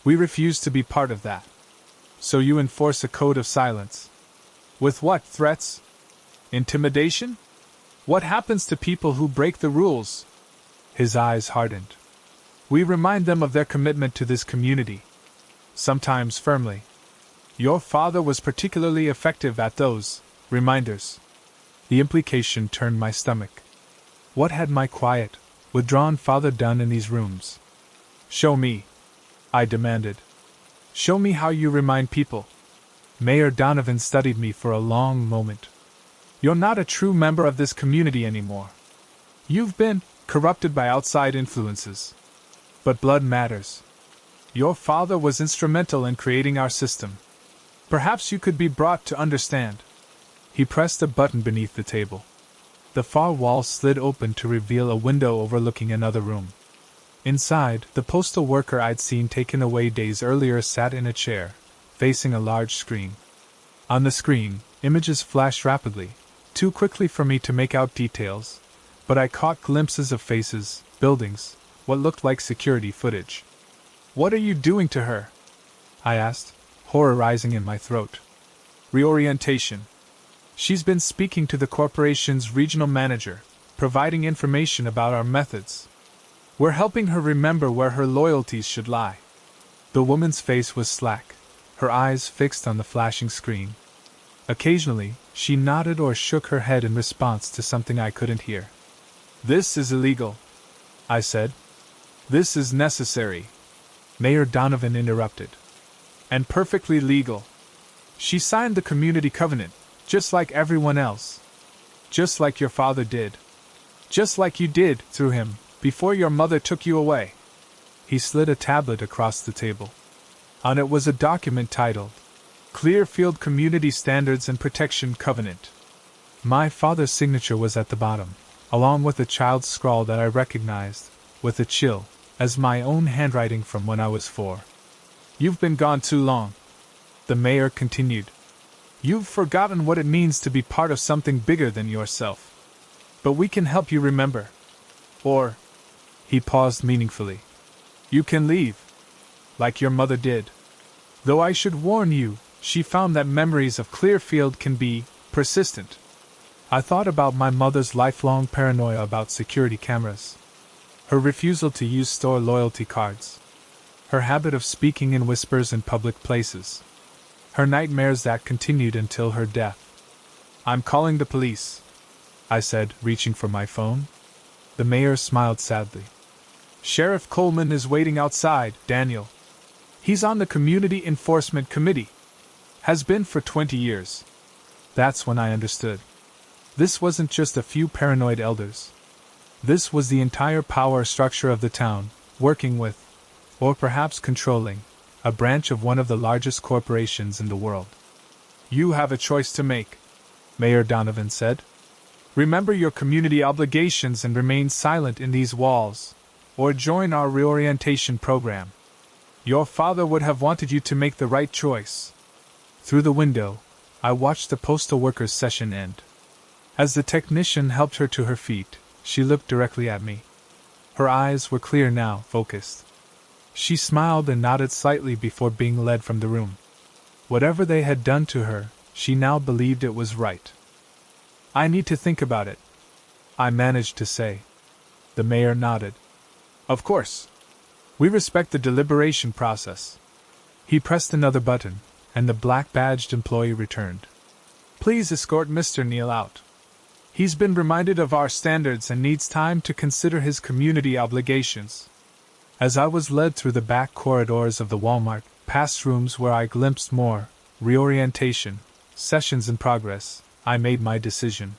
We refuse to be part of that. So you enforce a code of silence. With what threats? Intimidation? What happens to people who break the rules?" His eyes hardened. "We remind them of their commitment to this community. Sometimes firmly. Your father was particularly effective at those reminders." The implication turned my stomach. What had my quiet, withdrawn father done in these rooms? "Show me," I demanded. "Show me how you remind people." Mayor Donovan studied me for a long moment. "You're not a true member of this community anymore. You've been corrupted by outside influences. But blood matters. Your father was instrumental in creating our system. Perhaps you could be brought to understand." He pressed a button beneath the table. The far wall slid open to reveal a window overlooking another room. Inside, the postal worker I'd seen taken away days earlier sat in a chair, facing a large screen. On the screen, images flashed rapidly, too quickly for me to make out details, but I caught glimpses of faces, buildings, what looked like security footage. "What are you doing to her?" I asked, horror rising in my throat. "Reorientation. She's been speaking to the corporation's regional manager, providing information about our methods. We're helping her remember where her loyalties should lie." The woman's face was slack, her eyes fixed on the flashing screen. Occasionally, she nodded or shook her head in response to something I couldn't hear. "This is illegal," I said. "This is necessary," Mayor Donovan interrupted. "And perfectly legal. She signed the community covenant, just like everyone else. Just like your father did. Just like you did, through him, before your mother took you away." He slid a tablet across the table. On it was a document titled, "Clearfield Community Standards and Protection Covenant." My father's signature was at the bottom, along with a child's scrawl that I recognized, with a chill, as my own handwriting from when I was 4. "You've been gone too long," the mayor continued. "You've forgotten what it means to be part of something bigger than yourself. But we can help you remember. Or," he paused meaningfully, "you can leave. Like your mother did. Though I should warn you, she found that memories of Clearfield can be persistent." I thought about my mother's lifelong paranoia about security cameras. Her refusal to use store loyalty cards. Her habit of speaking in whispers in public places. Her nightmares that continued until her death. "I'm calling the police," I said, reaching for my phone. The mayor smiled sadly. "Sheriff Coleman is waiting outside, Daniel. He's on the Community Enforcement Committee. Has been for 20 years. That's when I understood. This wasn't just a few paranoid elders. This was the entire power structure of the town, working with, or perhaps controlling, a branch of one of the largest corporations in the world. "You have a choice to make," Mayor Donovan said. "Remember your community obligations and remain silent in these walls, or join our reorientation program. Your father would have wanted you to make the right choice." Through the window, I watched the postal worker's session end. As the technician helped her to her feet, she looked directly at me. Her eyes were clear now, focused. She smiled and nodded slightly before being led from the room. Whatever they had done to her, she now believed it was right. I need to think about it, I managed to say. The mayor nodded. Of course. We respect the deliberation process. He pressed another button, and the black-badged employee returned. Please escort Mr. Neal out. He's been reminded of our standards and needs time to consider his community obligations. As I was led through the back corridors of the Walmart, past rooms where I glimpsed more reorientation sessions in progress, I made my decision.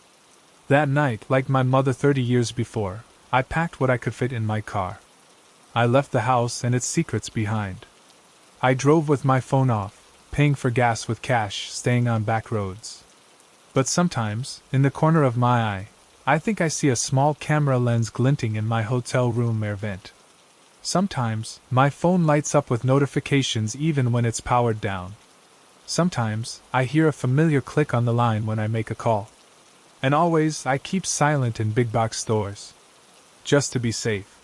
That night, like my mother 30 years before, I packed what I could fit in my car. I left the house and its secrets behind. I drove with my phone off, paying for gas with cash, staying on back roads. But sometimes, in the corner of my eye, I think I see a small camera lens glinting in my hotel room air vent. Sometimes, my phone lights up with notifications even when it's powered down. Sometimes, I hear a familiar click on the line when I make a call. And always, I keep silent in big box stores. Just to be safe.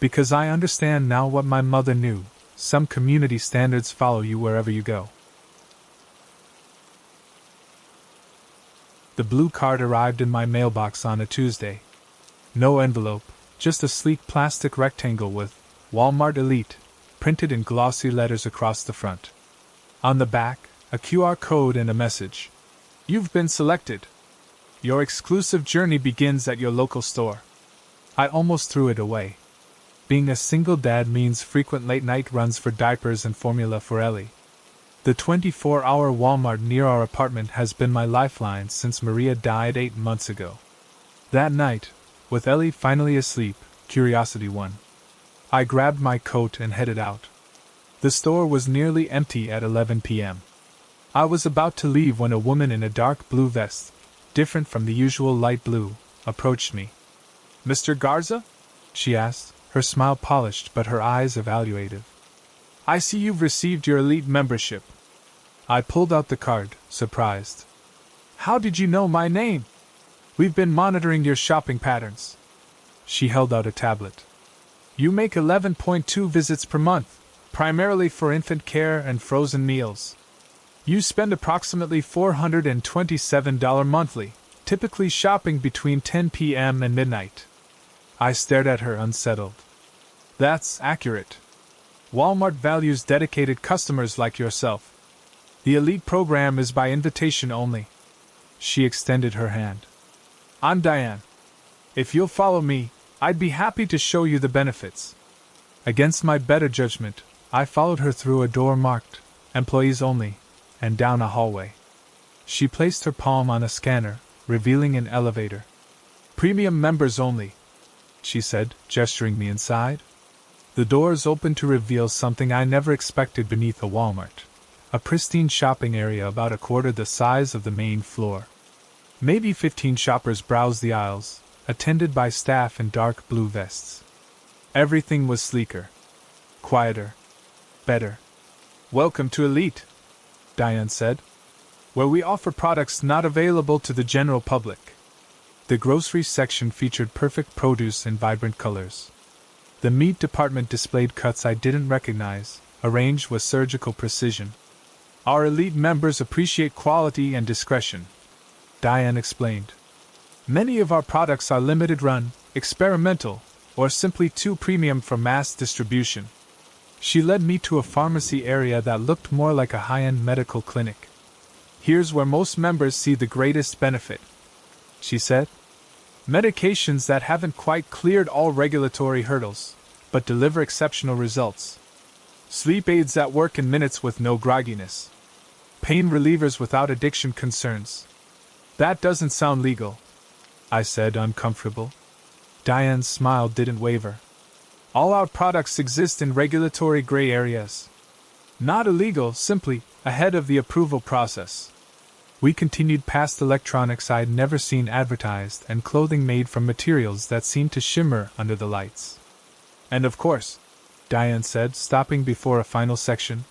Because I understand now what my mother knew, some community standards follow you wherever you go. The blue card arrived in my mailbox on a Tuesday. No envelope, just a sleek plastic rectangle with Walmart Elite printed in glossy letters across the front. On the back, a QR code and a message. You've been selected. Your exclusive journey begins at your local store. I almost threw it away. Being a single dad means frequent late-night runs for diapers and formula for Ellie. The 24-hour Walmart near our apartment has been my lifeline since Maria died 8 months ago. That night, with Ellie finally asleep, curiosity won. I grabbed my coat and headed out. The store was nearly empty at 11 p.m. I was about to leave when a woman in a dark blue vest, different from the usual light blue, approached me. Mr. Garza? She asked, her smile polished but her eyes evaluative. I see you've received your elite membership. I pulled out the card, surprised. How did you know my name? We've been monitoring your shopping patterns. She held out a tablet. You make 11.2 visits per month, primarily for infant care and frozen meals. You spend approximately $427 monthly, typically shopping between 10 p.m. and midnight. I stared at her, unsettled. That's accurate. Walmart values dedicated customers like yourself. The elite program is by invitation only. She extended her hand. I'm Diane. If you'll follow me, I'd be happy to show you the benefits. Against my better judgment, I followed her through a door marked Employees Only, and down a hallway. She placed her palm on a scanner, revealing an elevator. Premium members only, she said, gesturing me inside. The doors opened to reveal something I never expected beneath a Walmart. A pristine shopping area about a quarter the size of the main floor. Maybe 15 shoppers browsed the aisles, attended by staff in dark blue vests. Everything was sleeker, quieter, better. Welcome to Elite, Diane said, where we offer products not available to the general public. The grocery section featured perfect produce in vibrant colors. The meat department displayed cuts I didn't recognize, arranged with surgical precision. Our elite members appreciate quality and discretion, Diane explained. Many of our products are limited run, experimental, or simply too premium for mass distribution. She led me to a pharmacy area that looked more like a high-end medical clinic. Here's where most members see the greatest benefit, she said. Medications that haven't quite cleared all regulatory hurdles, but deliver exceptional results. Sleep aids that work in minutes with no grogginess. Pain relievers without addiction concerns. That doesn't sound legal, I said, uncomfortable. Diane's smile didn't waver. All our products exist in regulatory gray areas. Not illegal, simply ahead of the approval process. We continued past electronics I'd never seen advertised and clothing made from materials that seemed to shimmer under the lights. And of course, Diane said, stopping before a final section,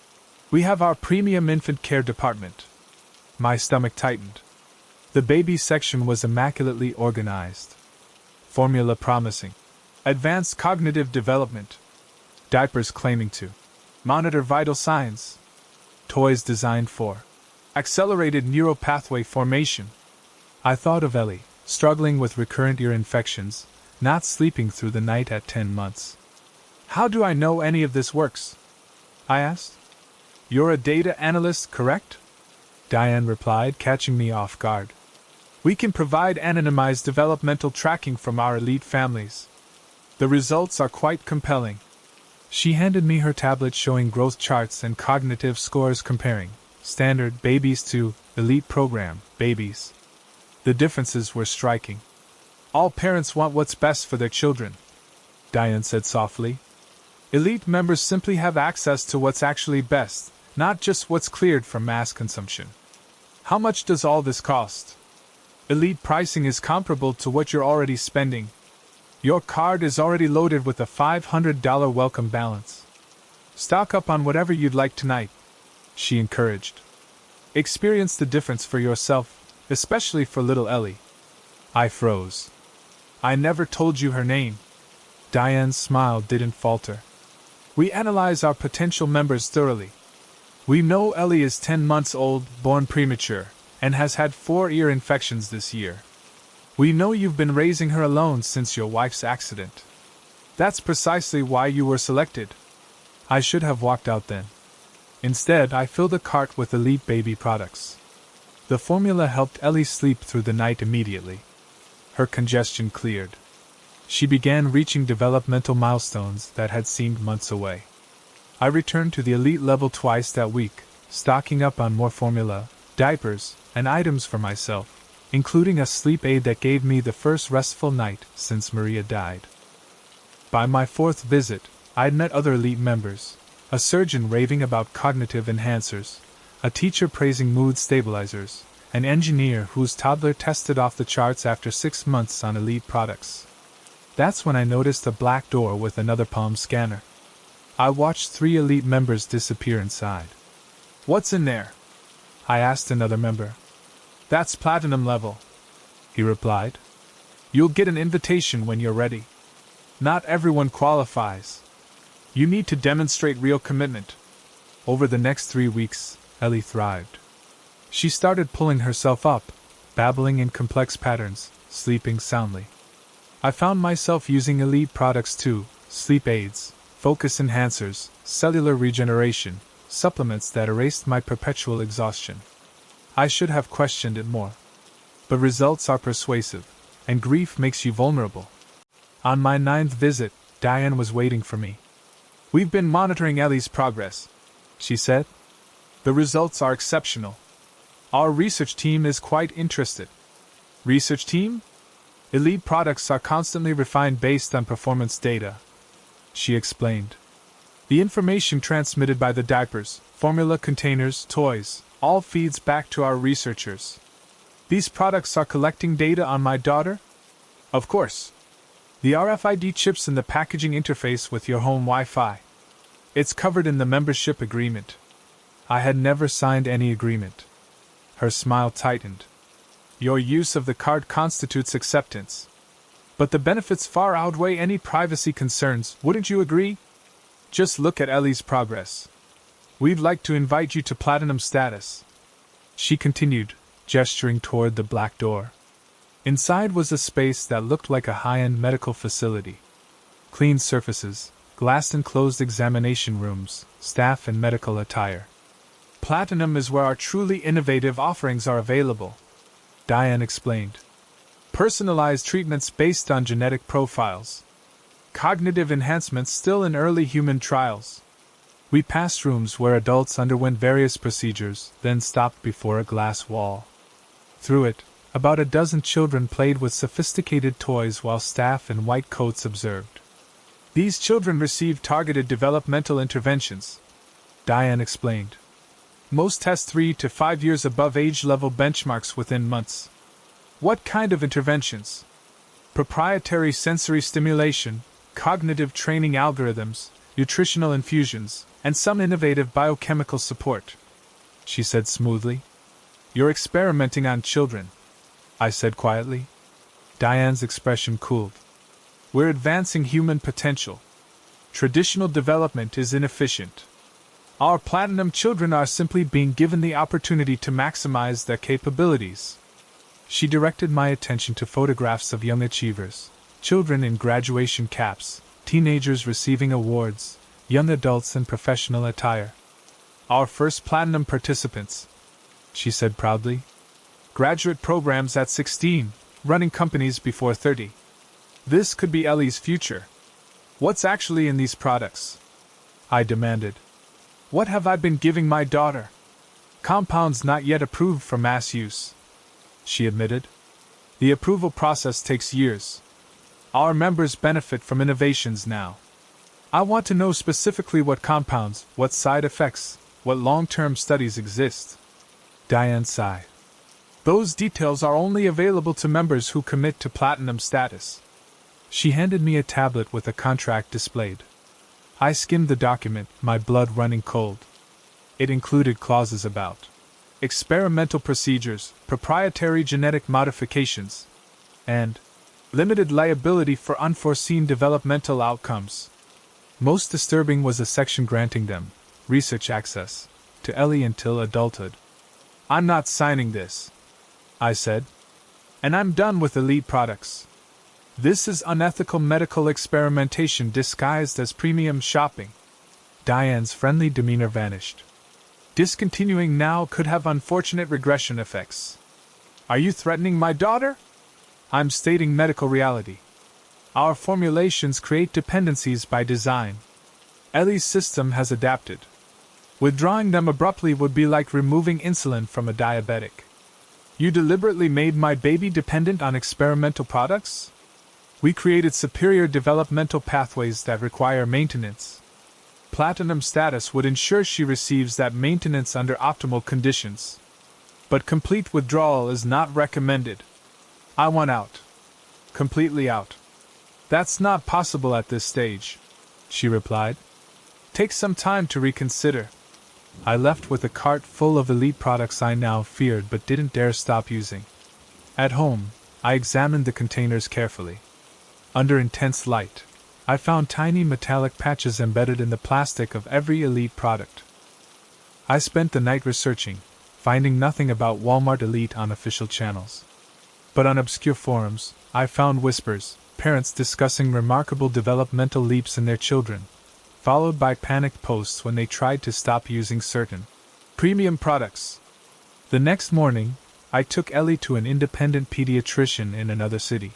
we have our premium infant care department. My stomach tightened. The baby section was immaculately organized. Formula promising. Advanced cognitive development. diapers claiming to monitor vital signs, toys designed for accelerated neural pathway formation. I thought of Ellie, struggling with recurrent ear infections, not sleeping through the night at 10 months. How do I know any of this works? I asked. You're a data analyst, correct? Diane replied, catching me off guard. We can provide anonymized developmental tracking from our elite families. The results are quite compelling. She handed me her tablet showing growth charts and cognitive scores comparing standard babies to elite program babies. The differences were striking. All parents want what's best for their children, Diane said softly. Elite members simply have access to what's actually best, not just what's cleared for mass consumption. How much does all this cost? Elite pricing is comparable to what you're already spending. Your card is already loaded with a $500 welcome balance. Stock up on whatever you'd like tonight, she encouraged. Experience the difference for yourself, especially for little Ellie. I froze. I never told you her name. Diane's smile didn't falter. We analyze our potential members thoroughly. We know Ellie is 10 months old, born premature, and has had 4 ear infections this year. We know you've been raising her alone since your wife's accident. That's precisely why you were selected. I should have walked out then. Instead, I filled a cart with elite baby products. The formula helped Ellie sleep through the night immediately. Her congestion cleared. She began reaching developmental milestones that had seemed months away. I returned to the elite level twice that week, stocking up on more formula, diapers, and items for myself, including a sleep aid that gave me the first restful night since Maria died. By my 4th visit, I'd met other elite members, a surgeon raving about cognitive enhancers, a teacher praising mood stabilizers, an engineer whose toddler tested off the charts after 6 months on elite products. That's when I noticed a black door with another palm scanner. I watched 3 elite members disappear inside. What's in there? I asked another member. That's platinum level, he replied. You'll get an invitation when you're ready. Not everyone qualifies. You need to demonstrate real commitment. Over the next 3 weeks, Ellie thrived. She started pulling herself up, babbling in complex patterns, sleeping soundly. I found myself using elite products too, sleep aids, focus enhancers, cellular regeneration, supplements that erased my perpetual exhaustion. I should have questioned it more. But results are persuasive, and grief makes you vulnerable. On my 9th visit, Diane was waiting for me. We've been monitoring Ellie's progress, she said. The results are exceptional. Our research team is quite interested. Research team? Elite products are constantly refined based on performance data, she explained. The information transmitted by the diapers, formula containers, toys, all feeds back to our researchers. These products are collecting data on my daughter? Of course. The RFID chips in the packaging interface with your home Wi-Fi. It's covered in the membership agreement. I had never signed any agreement. Her smile tightened. Your use of the card constitutes acceptance. But the benefits far outweigh any privacy concerns, wouldn't you agree? Just look at Ellie's progress. We'd like to invite you to platinum status. She continued, gesturing toward the black door. Inside was a space that looked like a high-end medical facility. Clean surfaces, glass-enclosed examination rooms, staff in medical attire. Platinum is where our truly innovative offerings are available, Diane explained. Personalized treatments based on genetic profiles. Cognitive enhancements still in early human trials. We passed rooms where adults underwent various procedures, then stopped before a glass wall. Through it, about a dozen children played with sophisticated toys while staff in white coats observed. These children received targeted developmental interventions, Diane explained. Most test 3 to 5 years above age-level benchmarks within months. What kind of interventions? Proprietary sensory stimulation, cognitive training algorithms, nutritional infusions, and some innovative biochemical support, she said smoothly. You're experimenting on children, I said quietly. Diane's expression cooled. We're advancing human potential. Traditional development is inefficient. Our platinum children are simply being given the opportunity to maximize their capabilities. She directed my attention to photographs of young achievers, children in graduation caps, teenagers receiving awards, young adults in professional attire. Our first platinum participants, she said proudly. Graduate programs at 16, running companies before 30. This could be Ellie's future. What's actually in these products? I demanded. What have I been giving my daughter? Compounds not yet approved for mass use, she admitted. The approval process takes years. Our members benefit from innovations now. I want to know specifically what compounds, what side effects, what long-term studies exist. Diane sighed. Those details are only available to members who commit to platinum status. She handed me a tablet with a contract displayed. I skimmed the document, my blood running cold. It included clauses about experimental procedures, proprietary genetic modifications, and limited liability for unforeseen developmental outcomes. Most disturbing was a section granting them research access to Ellie until adulthood. I'm not signing this, I said. And I'm done with elite products. This is unethical medical experimentation disguised as premium shopping. Diane's friendly demeanor vanished. Discontinuing now could have unfortunate regression effects. Are you threatening my daughter? I'm stating medical reality. Our formulations create dependencies by design. Ellie's system has adapted. Withdrawing them abruptly would be like removing insulin from a diabetic. You deliberately made my baby dependent on experimental products? We created superior developmental pathways that require maintenance. Platinum status would ensure she receives that maintenance under optimal conditions. But complete withdrawal is not recommended. I want out. Completely out. That's not possible at this stage, she replied. Take some time to reconsider. I left with a cart full of elite products I now feared but didn't dare stop using. At home, I examined the containers carefully. Under intense light, I found tiny metallic patches embedded in the plastic of every elite product. I spent the night researching, finding nothing about Walmart Elite on official channels. But on obscure forums, I found whispers, parents discussing remarkable developmental leaps in their children, followed by panicked posts when they tried to stop using certain premium products. The next morning, I took Ellie to an independent pediatrician in another city.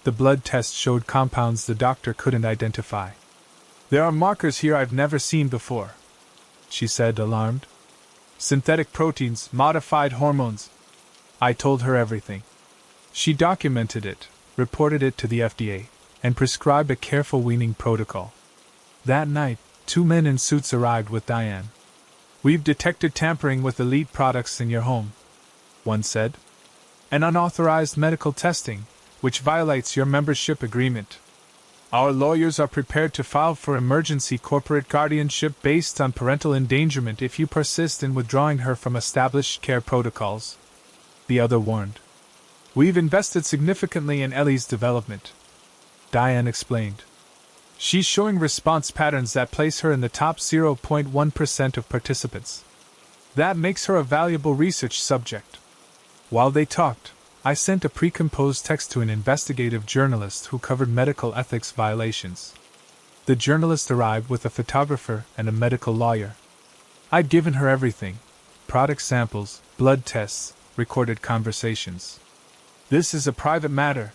The blood test showed compounds the doctor couldn't identify. There are markers here I've never seen before, she said, alarmed. Synthetic proteins, modified hormones. I told her everything. She documented it, reported it to the FDA, and prescribed a careful weaning protocol. That night, 2 men in suits arrived with Diane. We've detected tampering with elite products in your home, one said. And unauthorized medical testing, which violates your membership agreement. Our lawyers are prepared to file for emergency corporate guardianship based on parental endangerment if you persist in withdrawing her from established care protocols, the other warned. We've invested significantly in Ellie's development, Diane explained. She's showing response patterns that place her in the top 0.1% of participants. That makes her a valuable research subject. While they talked, I sent a pre-composed text to an investigative journalist who covered medical ethics violations. The journalist arrived with a photographer and a medical lawyer. I'd given her everything: product samples, blood tests, recorded conversations. This is a private matter,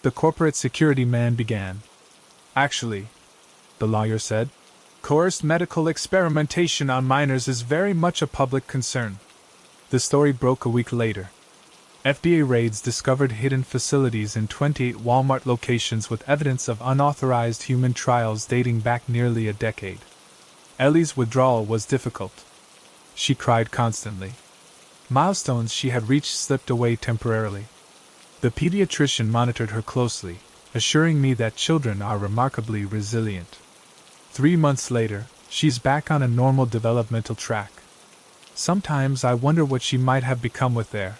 the corporate security man began. Actually, the lawyer said, coerced medical experimentation on minors is very much a public concern. The story broke a week later. FDA raids discovered hidden facilities in 28 Walmart locations with evidence of unauthorized human trials dating back nearly a decade. Ellie's withdrawal was difficult. She cried constantly. Milestones she had reached slipped away temporarily. The pediatrician monitored her closely, assuring me that children are remarkably resilient. 3 months later, she's back on a normal developmental track. Sometimes I wonder what she might have become with their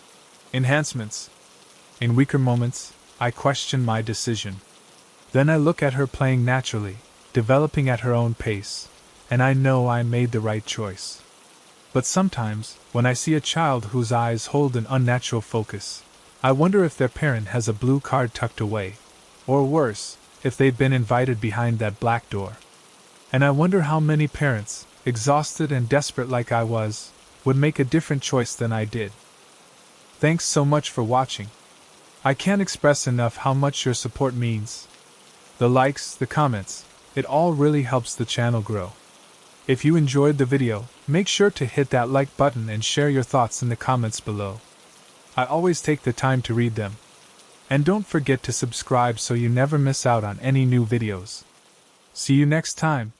enhancements. In weaker moments, I question my decision. Then I look at her playing naturally, developing at her own pace, and I know I made the right choice. But sometimes, when I see a child whose eyes hold an unnatural focus, I wonder if their parent has a blue card tucked away, or worse, if they've been invited behind that black door. And I wonder how many parents, exhausted and desperate like I was, would make a different choice than I did. Thanks so much for watching. I can't express enough how much your support means. The likes, the comments, it all really helps the channel grow. If you enjoyed the video, make sure to hit that like button and share your thoughts in the comments below. I always take the time to read them. And don't forget to subscribe so you never miss out on any new videos. See you next time.